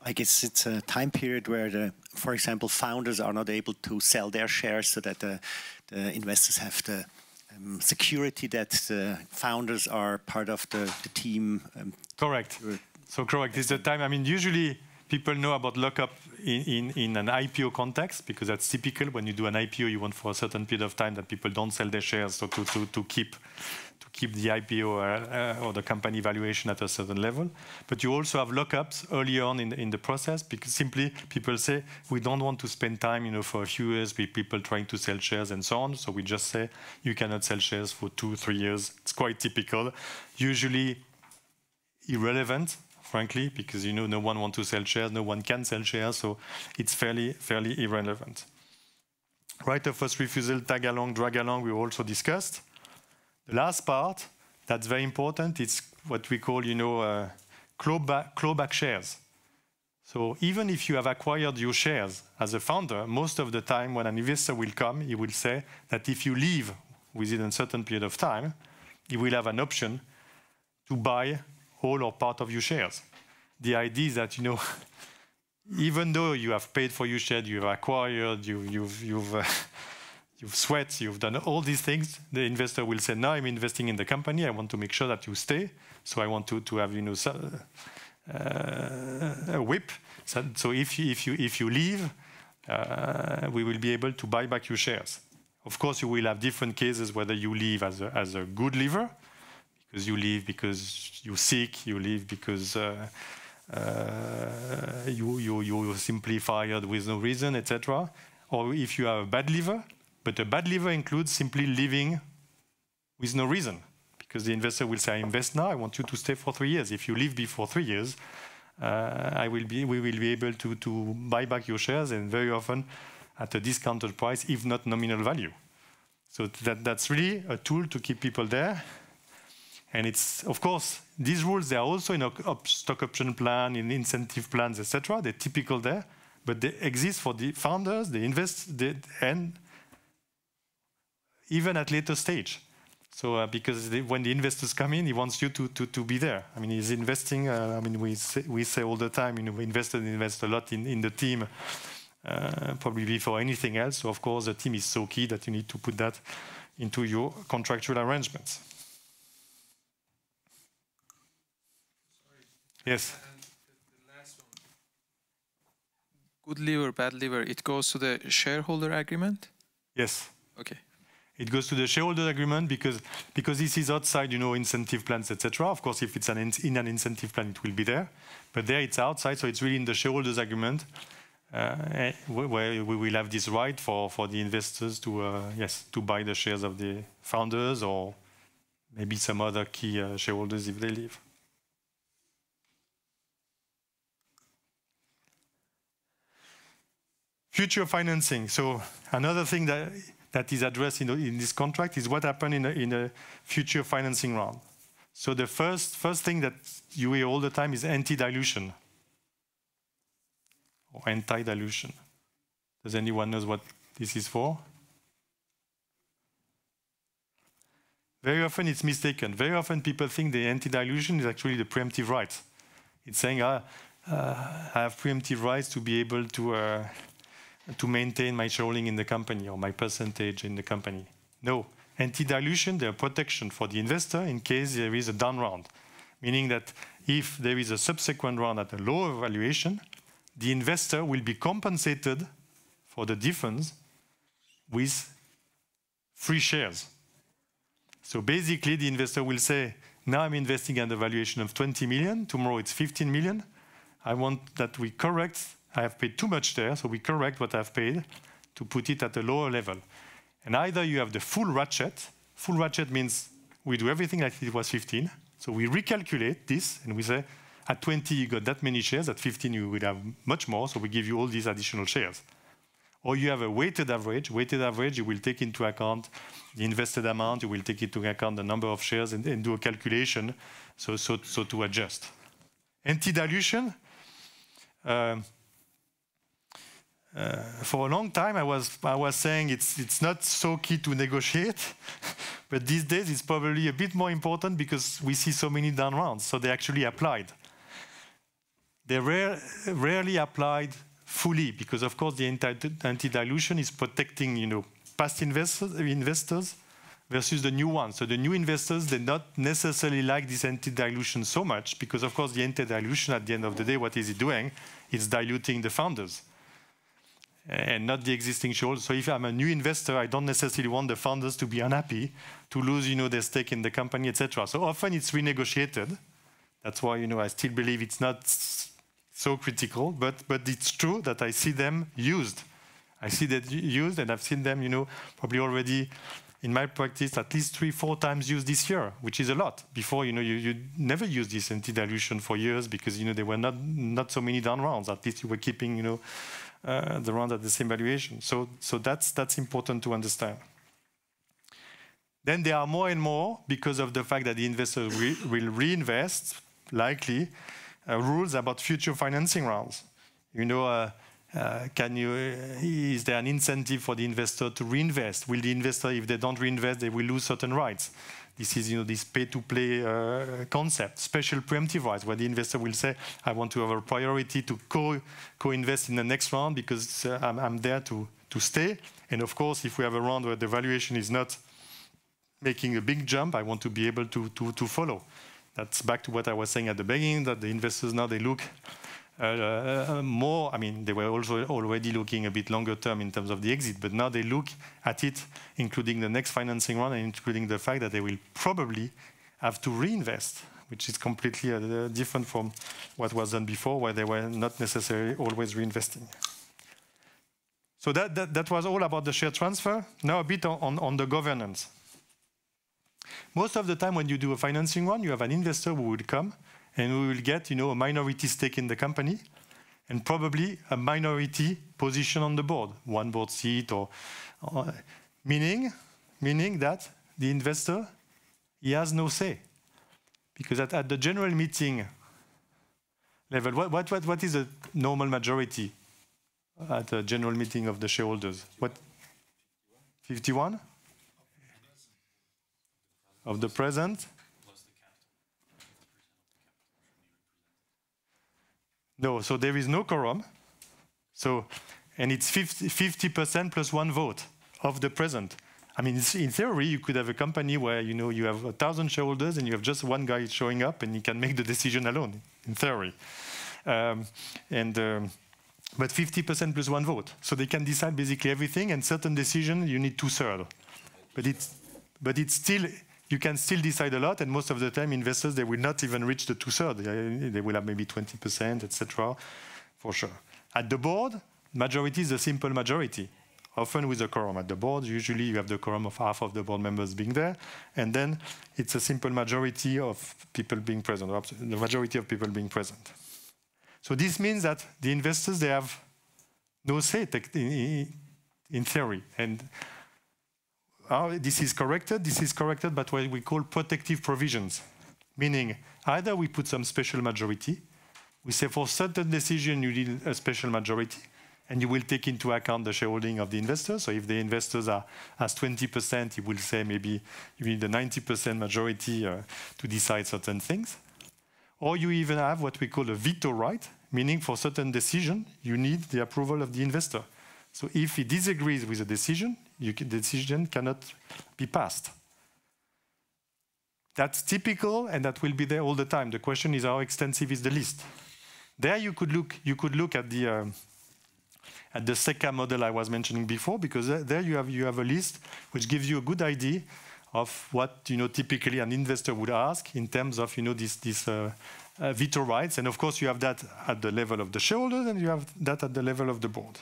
I guess it's a time period where, for example, founders are not able to sell their shares so that the investors have the security that the founders are part of the team. Correct. So correct. It's the time. I mean, usually people know about lockup in an IPO context because that's typical. When you do an IPO, you want for a certain period of time that people don't sell their shares, so to keep the IPO or the company valuation at a certain level. But you also have lockups early on in the process because simply people say we don't want to spend time, for a few years with people trying to sell shares and so on. So we just say you cannot sell shares for 2-3 years. It's quite typical, usually irrelevant, frankly, because no one wants to sell shares, no one can sell shares, so it's fairly irrelevant. Right of first refusal, tag along, drag along, we also discussed. The last part, that's very important, it's what we call, clawback shares. So even if you have acquired your shares as a founder, most of the time when an investor will come, he will say that if you leave within a certain period of time, he will have an option to buy all or part of your shares. The idea is that, even though you have paid for your shares, you've acquired, you've sweat, you've done all these things, the investor will say, no, I'm investing in the company, I want to make sure that you stay, so I want to have, a whip. So if you leave, we will be able to buy back your shares. Of course, you will have different cases whether you leave as a good leaver, because you leave because you're sick, you leave because you're simply fired with no reason, etc. Or if you are a bad leaver, but a bad leaver includes simply leaving with no reason, because the investor will say, I invest now, I want you to stay for 3 years. If you leave before 3 years, we will be able to buy back your shares, and very often at a discounted price, if not nominal value. So that's really a tool to keep people there. And it's, of course, these rules, they are also in a stock option plan, in incentive plans, etc. They're typical there, but they exist for the founders, and even at later stage. So because when the investors come in, he wants you to be there. I mean, he's investing. I mean, we say all the time, we invest a lot in the team, probably before anything else. So of course, the team is so key that you need to put that into your contractual arrangements. Yes. And the last one. Good lever, bad lever. It goes to the shareholder agreement. Yes. Okay. It goes to the shareholder agreement because this is outside, incentive plans, etc. Of course, if it's in an incentive plan, it will be there. But there it's outside, so it's really in the shareholders agreement where we will have this right for the investors to buy the shares of the founders or maybe some other key shareholders if they leave. Future financing. So another thing that is addressed in this contract is what happened in a future financing round. So the first thing that you hear all the time is anti-dilution or anti-dilution. Does anyone know what this is for? Very often it's mistaken. Very often people think the anti-dilution is actually the preemptive right. It's saying, I have preemptive rights to be able to maintain my shareholding in the company or my percentage in the company. No, anti-dilution, they're protection for the investor in case there is a down round, meaning that if there is a subsequent round at a lower valuation, the investor will be compensated for the difference with free shares. So basically, the investor will say, now I'm investing at a valuation of 20 million, tomorrow it's 15 million. I want that we correct. I have paid too much there, so we correct what I've paid to put it at a lower level. And either you have the full ratchet. Full ratchet means we do everything like it was 15. So we recalculate this, and we say, at 20 you got that many shares, at 15 you will have much more, so we give you all these additional shares. Or you have a weighted average. Weighted average, you will take into account the invested amount, you will take into account the number of shares and do a calculation, so to adjust. Anti-dilution, for a long time, I was saying it's not so key to negotiate, but these days it's probably a bit more important because we see so many down rounds, so they actually applied. They rarely applied fully because, of course, the anti-dilution is protecting, past investors versus the new ones. So the new investors, they not necessarily like this anti-dilution so much because, of course, the anti-dilution at the end of the day, what is it doing? It's diluting the founders and not the existing shareholders. So if I'm a new investor, I don't necessarily want the founders to be unhappy, to lose, their stake in the company, etc. So often it's renegotiated. That's why, I still believe it's not so critical, but it's true that I see them used. I see that used, and I've seen them, probably already in my practice at least 3-4 times used this year, which is a lot. Before, you never used this anti-dilution for years because, there were not so many down rounds. At least you were keeping, the round at the same valuation. So that's important to understand. Then there are more and more, because of the fact that the investor will reinvest, likely, rules about future financing rounds. Is there an incentive for the investor to reinvest? Will the investor, if they don't reinvest, they will lose certain rights? This is, this pay-to-play concept, special preemptive rights, where the investor will say, I want to have a priority to co-invest in the next round because I'm there to stay. And of course, if we have a round where the valuation is not making a big jump, I want to be able to follow. That's back to what I was saying at the beginning, that the investors now, they look more, they were also already looking a bit longer term in terms of the exit, but now they look at it, including the next financing round and including the fact that they will probably have to reinvest, which is completely different from what was done before, where they were not necessarily always reinvesting. So that was all about the share transfer. Now a bit on the governance. Most of the time when you do a financing round, you have an investor who will come and we will get, a minority stake in the company and probably a minority position on the board, one board seat, or meaning that the investor, he has no say. Because at the general meeting level, what is the normal majority at the general meeting of the shareholders? What? 51 of the present? No, so there is no quorum. So, and it's 50% plus one vote of the present. I mean, in theory, you could have a company where you have 1,000 shareholders and you have just one guy showing up and he can make the decision alone. In theory, but 50% plus one vote, so they can decide basically everything. And certain decisions you need 2/3. But it's still, you can still decide a lot. And most of the time, investors, they will not even reach the 2/3. They will have maybe 20%, etc. For sure. At the board, majority is a simple majority. Often with a quorum at the board, usually you have the quorum of half of the board members being there, and then it's a simple majority of people being present, or the majority of people being present. So this means that the investors, they have no say in theory. And this is corrected by what we call protective provisions, meaning either we put some special majority, we say for certain decision you need a special majority, and you will take into account the shareholding of the investors. So if the investors has 20%, you will say maybe you need a 90% majority to decide certain things. Or you even have what we call a veto right, meaning for certain decision, you need the approval of the investor. So if he disagrees with a decision, the decision cannot be passed. That's typical, and that will be there all the time. The question is, how extensive is the list? There you could look at the SECA model I was mentioning before, because there you have a list which gives you a good idea of what typically an investor would ask in terms of this veto rights. And of course you have that at the level of the shareholders, and you have that at the level of the board.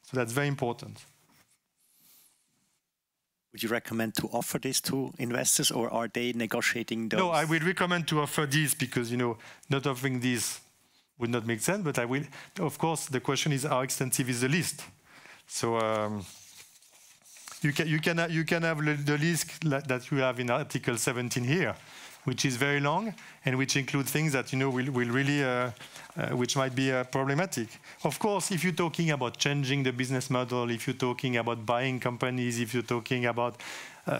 So that's very important. Would you recommend to offer this to investors, or are they negotiating those? No, I will recommend to offer this, because not offering this would not make sense, but I will. Of course, the question is how extensive is the list. So you can have the list that you have in Article 17 here, which is very long and which include things that will really which might be problematic. Of course, if you're talking about changing the business model, if you're talking about buying companies, if you're talking about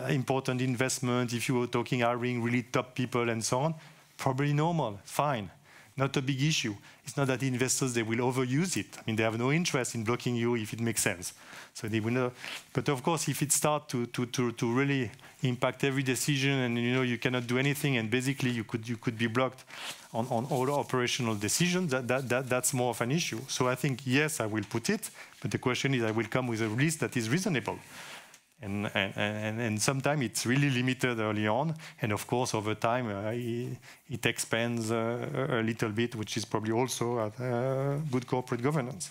important investment, if you're talking hiring really top people and so on, probably normal, fine. Not a big issue. It's not that the investors, they will overuse it. I mean, they have no interest in blocking you if it makes sense. So they will know. But of course, if it starts to really impact every decision, and you cannot do anything, and basically you could be blocked on all operational decisions, that's more of an issue. So I think, yes, I will put it, but the question is, I will come with a list that is reasonable. And sometimes it's really limited early on, and of course over time it expands a little bit, which is probably also good corporate governance.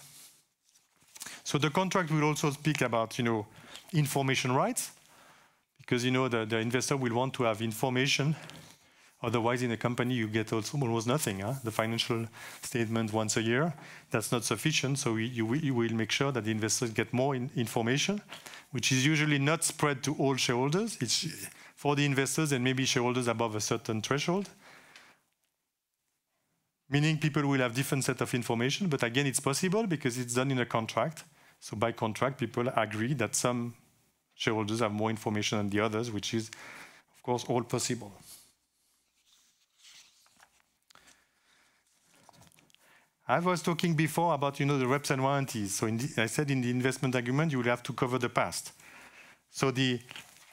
So the contract will also speak about information rights, because the investor will want to have information. Otherwise, in a company, you get almost nothing. The financial statement once a year, that's not sufficient. So you will make sure that the investors get more information, which is usually not spread to all shareholders. It's for the investors and maybe shareholders above a certain threshold. Meaning people will have different set of information, but again, it's possible because it's done in a contract. So by contract, people agree that some shareholders have more information than the others, which is, of course, all possible. I was talking before about the reps and warranties. So I said in the investment agreement, you will have to cover the past. So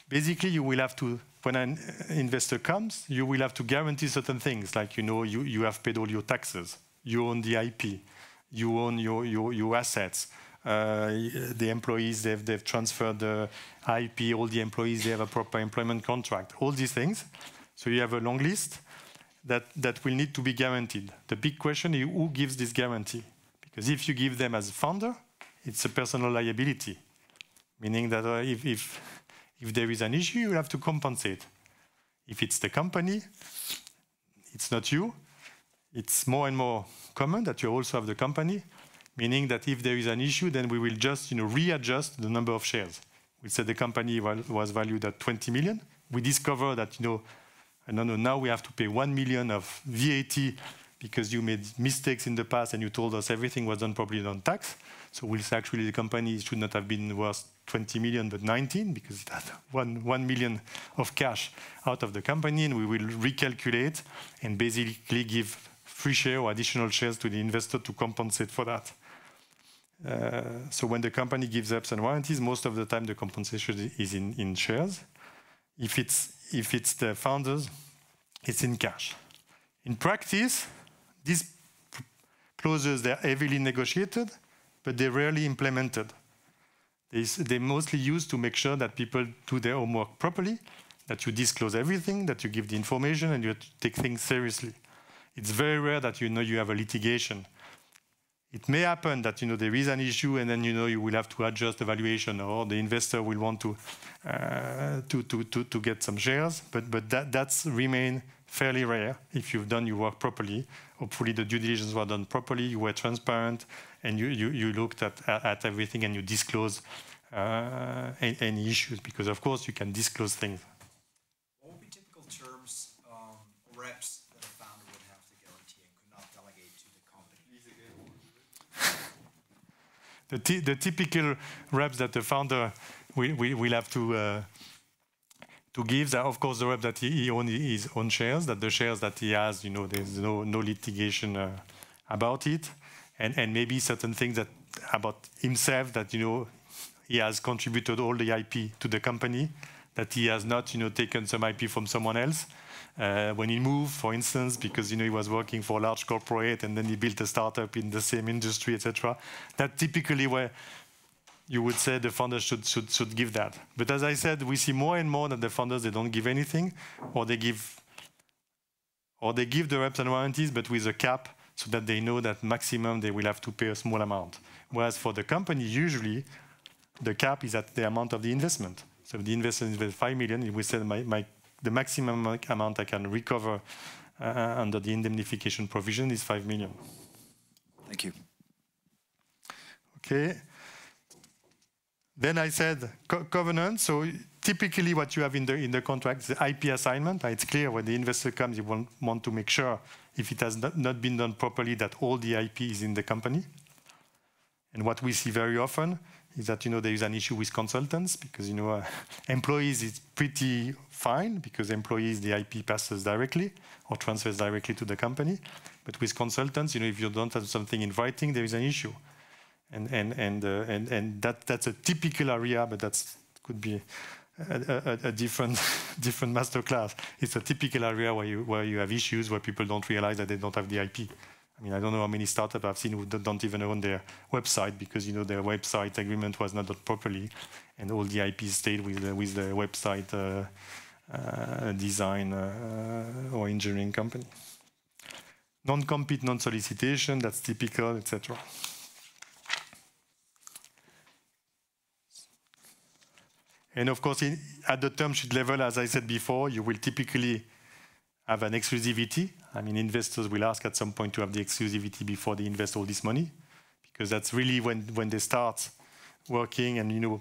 basically you will have to, when an investor comes, you will have to guarantee certain things, like you have paid all your taxes, you own the IP, you own your assets, the employees, they've transferred the IP, all the employees, they have a proper employment contract, all these things. So you have a long list that will need to be guaranteed. The big question is, who gives this guarantee? Because if you give them as a founder, it's a personal liability, meaning that if there is an issue, you have to compensate. If it's the company, it's not you. It's more and more common that you also have the company, meaning that if there is an issue, then we will just readjust the number of shares. We said the company was valued at 20 million. We discover that I don't know, now we have to pay 1 million of VAT because you made mistakes in the past and you told us everything was done properly on tax. So we'll say actually the company should not have been worth 20 million, but 19, because it had 1 million of cash out of the company, and we will recalculate and basically give free share or additional shares to the investor to compensate for that. So when the company gives reps and warranties, most of the time the compensation is in shares. If it's the founders, it's in cash. In practice, these clauses, they're heavily negotiated, but they're rarely implemented. They're mostly used to make sure that people do their homework properly, that you disclose everything, that you give the information, and you take things seriously. It's very rare that you have a litigation. It may happen that there is an issue, and then you will have to adjust the valuation, or the investor will want to get some shares. But that's remain fairly rare if you've done your work properly. Hopefully the due diligence was done properly, you were transparent, and you looked at everything and you disclose any issues, because of course you can disclose things. What would be typical terms reps that a founder would have to guarantee and could not delegate to the company? The typical reps that the founder will have to give, are of course the rep that he owns his own shares, that the shares that he has, there's no litigation about it, and maybe certain things that about himself, that he has contributed all the IP to the company, that he has not taken some IP from someone else. When he moved, for instance, because he was working for a large corporate and then he built a startup in the same industry, etc. That typically where you would say the founders should give that. But as I said, we see more and more that the founders, they don't give anything, or they give the reps and warranties, but with a cap, so that they know that maximum they will have to pay a small amount. Whereas for the company, usually the cap is at the amount of the investment. So if the investment invests 5 million, we say the maximum amount I can recover under the indemnification provision is 5 million. Thank you. Okay. Then I said covenant. So typically what you have in the contract is the IP assignment. It's clear when the investor comes, you want to make sure, if it has not been done properly, that all the IP is in the company. And what we see very often is that there is an issue with consultants, because employees is pretty fine, because employees, the IP passes directly or transfers directly to the company. But with consultants, if you don't have something in writing, there is an issue. And that's a typical area, but could be a different masterclass. It's a typical area where you have issues where people don't realize that they don't have the IP. I mean, I don't know how many startups I've seen who don't even own their website, because their website agreement was not done properly, and all the IP stayed with the website design or engineering company. Non-compete, non-solicitation, that's typical, etc. And of course, at the term sheet level, as I said before, you will typically have an exclusivity. I mean, investors will ask at some point to have the exclusivity before they invest all this money, because that's really when they start working and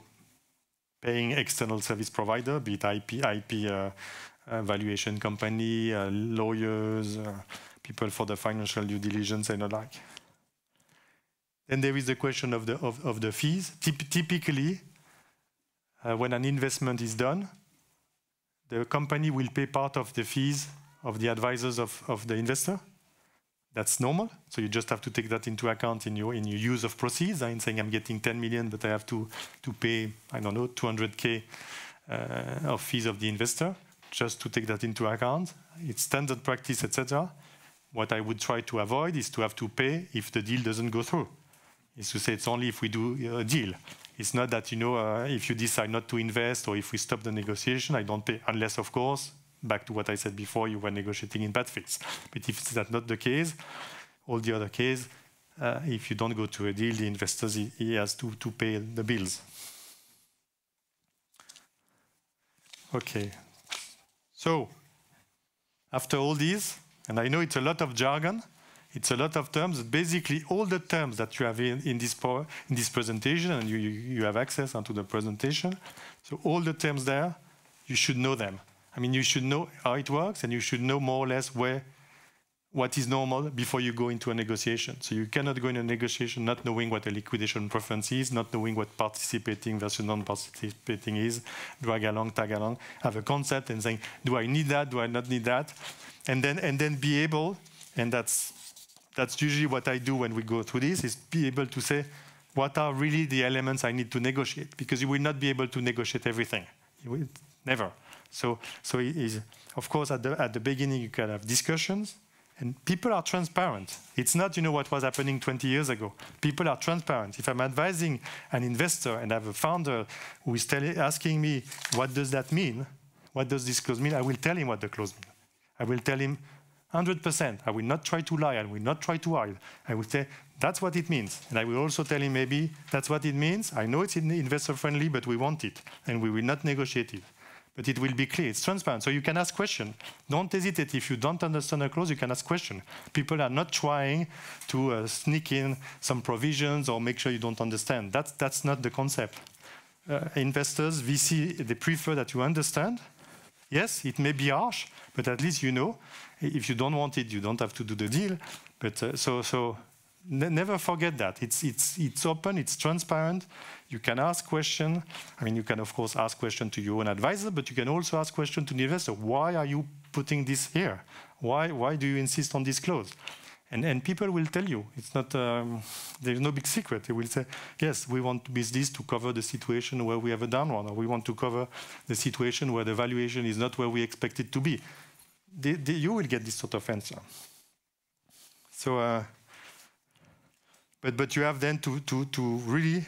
paying external service provider, be it IP valuation company, lawyers, people for the financial due diligence and the like. Then there is the question of the fees. Typically, when an investment is done, the company will pay part of the fees of the advisors of the investor. That's normal. So you just have to take that into account in your use of proceeds. I'm saying I'm getting 10 million, but I have to pay, I don't know, 200K of fees of the investor, just to take that into account. It's standard practice, etc. What I would try to avoid is to have to pay if the deal doesn't go through. It's to say it's only if we do a deal. It's not that, if you decide not to invest or if we stop the negotiation, I don't pay, unless, of course, back to what I said before, you were negotiating in bad faith. But if that's not the case, all the other case, if you don't go to a deal, the investors, he has to pay the bills. Okay. So, after all this, and I know it's a lot of jargon, it's a lot of terms. Basically, all the terms that you have in this presentation, and you have access onto the presentation. So all the terms there, you should know them. I mean, you should know how it works, and you should know more or less what is normal before you go into a negotiation. So you cannot go in a negotiation not knowing what a liquidation preference is, not knowing what participating versus non-participating is, drag along, tag along, have a concept and saying, do I need that, do I not need that? And then be able, and that's usually what I do when we go through this, is be able to say, what are really the elements I need to negotiate? Because you will not be able to negotiate everything. You will never. So it is, of course, at the beginning you can have discussions, and people are transparent. It's not, what was happening 20 years ago. People are transparent. If I'm advising an investor and I have a founder who is asking me, what does that mean? What does this clause mean? I will tell him what the clause means. I will tell him 100%. I will not try to lie. I will not try to hide. I will say, that's what it means. And I will also tell him maybe, that's what it means. I know it's investor friendly, but we want it. And we will not negotiate it. But it will be clear, it's transparent. So you can ask questions. Don't hesitate. If you don't understand a clause, you can ask questions. People are not trying to sneak in some provisions or make sure you don't understand. That's not the concept. Investors, VC, they prefer that you understand. Yes, it may be harsh, but at least you know. If you don't want it, you don't have to do the deal. But never forget that. It's open, it's transparent. You can ask questions. I mean, you can, of course, ask questions to your own advisor, but you can also ask questions to the investor. Why are you putting this here? Why do you insist on this clause? And people will tell you. It's not, there's no big secret. They will say, yes, we want this to cover the situation where we have a down one, or we want to cover the situation where the valuation is not where we expect it to be. You will get this sort of answer. So, but you have then to really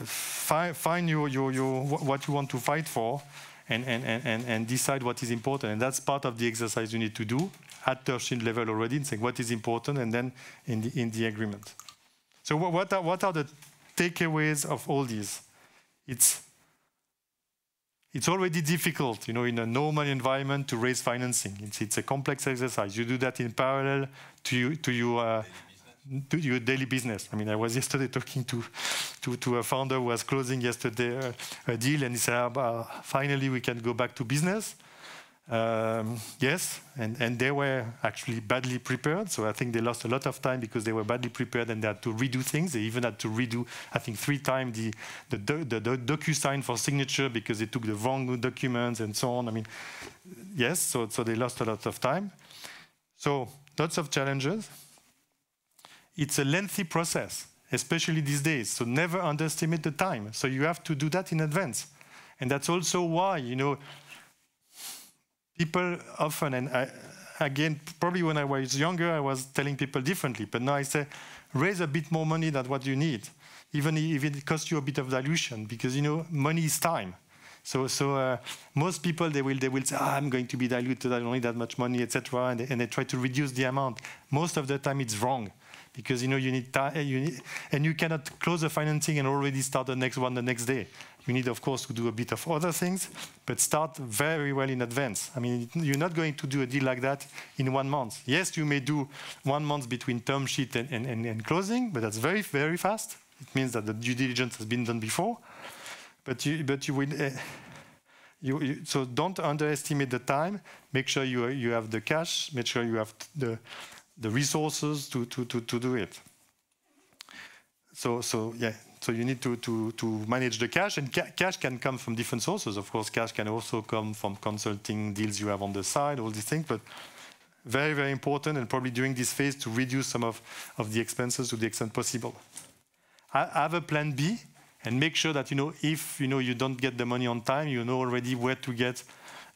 find what you want to fight for, and decide what is important. And that's part of the exercise you need to do at term sheet level already, and saying what is important, and then in the agreement. So what are the takeaways of all these? It's already difficult, in a normal environment to raise financing. It's a complex exercise. You do that in parallel to your daily business. I mean, I was yesterday talking to a founder who was closing yesterday a deal, and he said, finally we can go back to business. Yes, and they were actually badly prepared. So I think they lost a lot of time because they were badly prepared and they had to redo things. They even had to redo, I think, 3 times the DocuSign for signature because they took the wrong documents and so on. I mean, yes, so they lost a lot of time. So lots of challenges. It's a lengthy process, especially these days. So never underestimate the time. So you have to do that in advance. And that's also why, people often, and again, probably when I was younger, I was telling people differently. But now I say, raise a bit more money than what you need, even if it costs you a bit of dilution, because, money is time. So most people, they will say, I'm going to be diluted, I don't need that much money, etc. And they try to reduce the amount. Most of the time it's wrong. Because you need time, and you cannot close the financing and already start the next one the next day. You need, of course, to do a bit of other things, but start very well in advance. I mean, you're not going to do a deal like that in 1 month. Yes, you may do 1 month between term sheet and closing, but that's very, very fast. It means that the due diligence has been done before. But you will. So don't underestimate the time. Make sure you have the cash. Make sure you have the resources to do it. So you need to manage the cash, and cash can come from different sources. Of course, cash can also come from consulting deals you have on the side, all these things, but very, very important, and probably during this phase to reduce some of the expenses to the extent possible. Have a plan B, and make sure that, if, you don't get the money on time, you know already where to get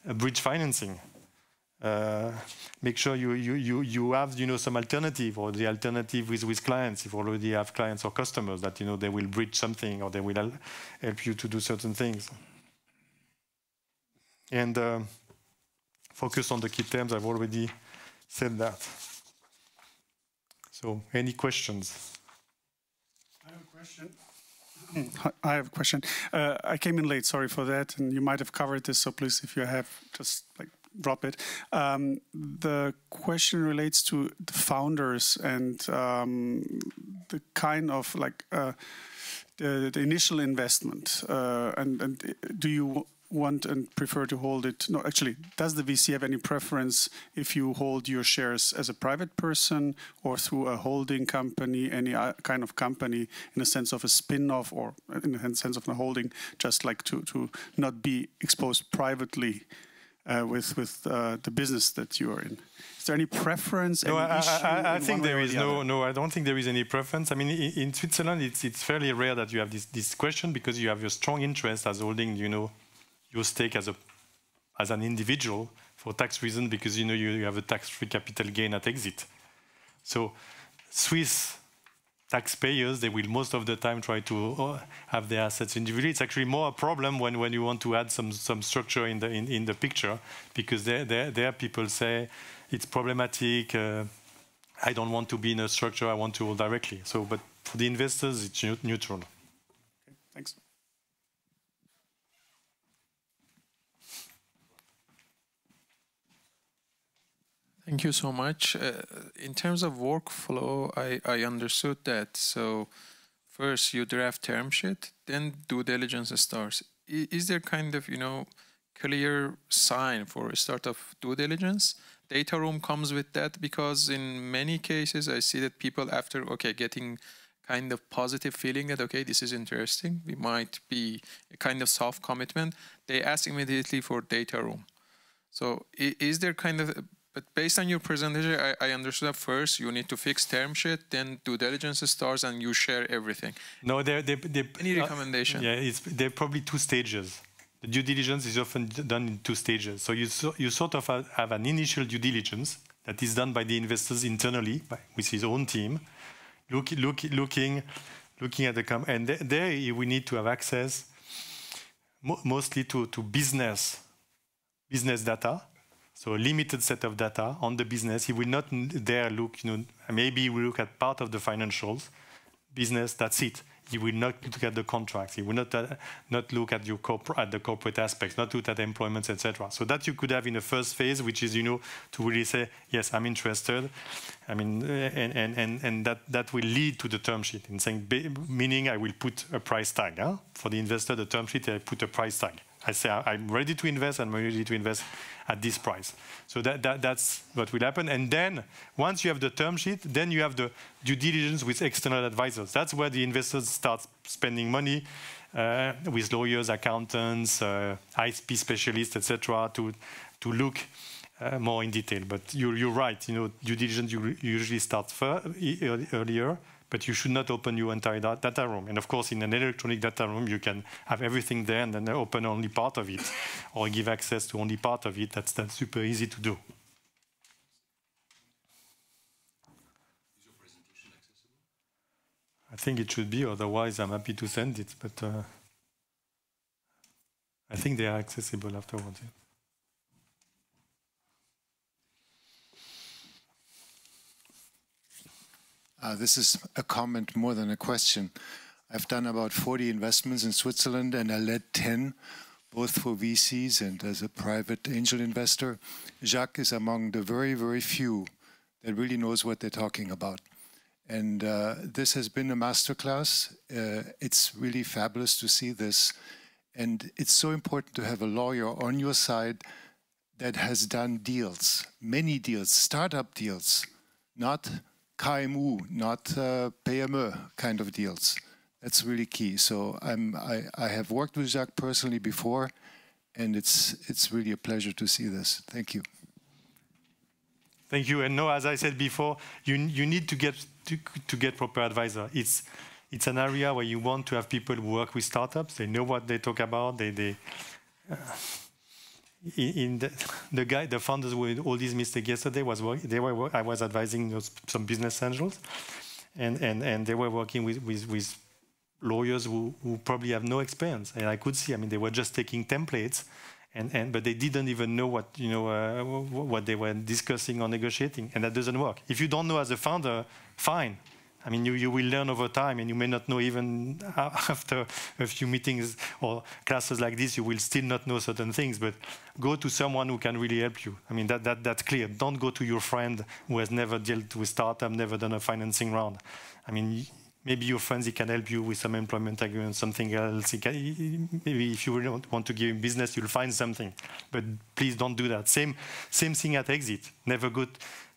a bridge financing. Make sure you have some alternative, or the alternative with clients, if you already have clients or customers that they will bridge something, or they will help you to do certain things. And focus on the key terms. I've already said that. So any questions? I have a question. I have a question. I came in late, sorry for that, and you might have covered this, so please, if you have, just drop it. The question relates to the founders and the kind of the initial investment, and do you want and prefer to hold it? No, actually, does the VC have any preference if you hold your shares as a private person or through a holding company, any kind of company, in a sense of a spin-off or in a sense of a holding, just like to not be exposed privately with the business that you are in? Is there any preference? No, any issue I think there is no. I don't think there is any preference. I mean, in Switzerland, it's fairly rare that you have this question because you have your strong interest as holding, your stake as an individual for tax reasons because you have a tax-free capital gain at exit. So Swiss taxpayers, they will most of the time try to have their assets individually. It's actually more a problem when you want to add some structure in the picture because there people say it's problematic. I don't want to be in a structure. I want to hold directly. So, but for the investors, it's neutral. Okay, thanks. Thank you so much. In terms of workflow, I understood that. So first you draft term sheet, then due diligence starts. Is there kind of, clear sign for a start of due diligence? Data room comes with that because in many cases I see that people after, getting kind of positive feeling that, this is interesting, we might be a kind of soft commitment, they ask immediately for data room. So is there kind of, but based on your presentation, I understood that first you need to fix term sheet, then due diligence starts, and you share everything. No, any recommendation? Yeah, there are probably two stages. The due diligence is often done in two stages. So you sort of have an initial due diligence that is done by the investors internally, with his own team, looking at the company. And there we need to have access mostly to business data. So a limited set of data on the business. He will not there look, maybe he will look at part of the financials, business, that's it. He will not look at the contracts. He will not look at the corporate aspects, not look at employments, etc. So that you could have in the first phase, which is, to really say, yes, I'm interested. I mean, and that will lead to the term sheet in saying, meaning I will put a price tag. For the investor, the term sheet, I put a price tag. I say, I'm ready to invest, and I'm ready to invest at this price. So that's what will happen. And then, once you have the term sheet, then you have the due diligence with external advisors. That's where the investors start spending money with lawyers, accountants, ISP specialists, etc., to look more in detail. But you're right. Due diligence usually starts earlier. But you should not open your entire data room. And of course, in an electronic data room, you can have everything there and then open only part of it or give access to only part of it. That's super easy to do. Is your presentation accessible? I think it should be. Otherwise, I'm happy to send it. But I think they are accessible afterwards. Yeah. This is a comment more than a question. I've done about 40 investments in Switzerland, and I led 10, both for VCs and as a private angel investor. Jacques is among the very, very few that really knows what they're talking about. And this has been a masterclass. It's really fabulous to see this. And it's so important to have a lawyer on your side that has done deals, many deals, startup deals, not KMU, not PME kind of deals. That's really key. So I have worked with Jacques personally before, and it's really a pleasure to see this. Thank you. Thank you. And no, as I said before, you need to get proper advisor. It's an area where you want to have people who work with startups. They know what they talk about. The founders with all these mistakes yesterday I was advising some business angels, and they were working with lawyers who probably have no experience. And I could see, I mean, they were just taking templates, but they didn't even know what they were discussing or negotiating, and that doesn't work. If you don't know as a founder, fine. I mean, you will learn over time, and you may not know even after a few meetings or classes like this, you will still not know certain things, but go to someone who can really help you. I mean, that's clear. Don't go to your friend who has never dealt with startup, never done a financing round. I mean, maybe your friends, he can help you with some employment agreement, something else. Maybe if you really want to give him business, you'll find something. But please don't do that. Same thing at exit. Never go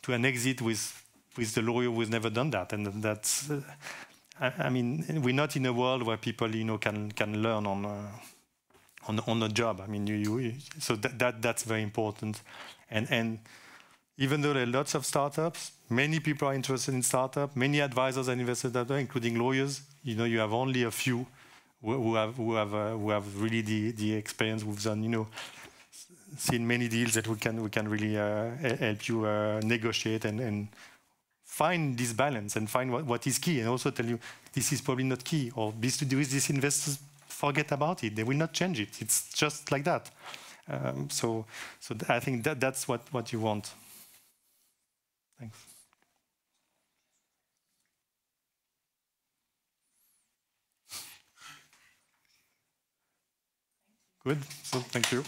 to an exit with the lawyer who's never done that. And that's, I mean, we're not in a world where people, can learn on the job. I mean, so that's very important. And even though there are lots of startups, many people are interested in startups, many advisors are invested in that, including lawyers. You have only a few who have really the experience. We've done, seen many deals that we can really help you negotiate and find this balance and find what is key, and also tell you this is probably not key, or this to do with these investors, forget about it. They will not change it. It's just like that. So I think that's what you want. Thanks. Good. So thank you.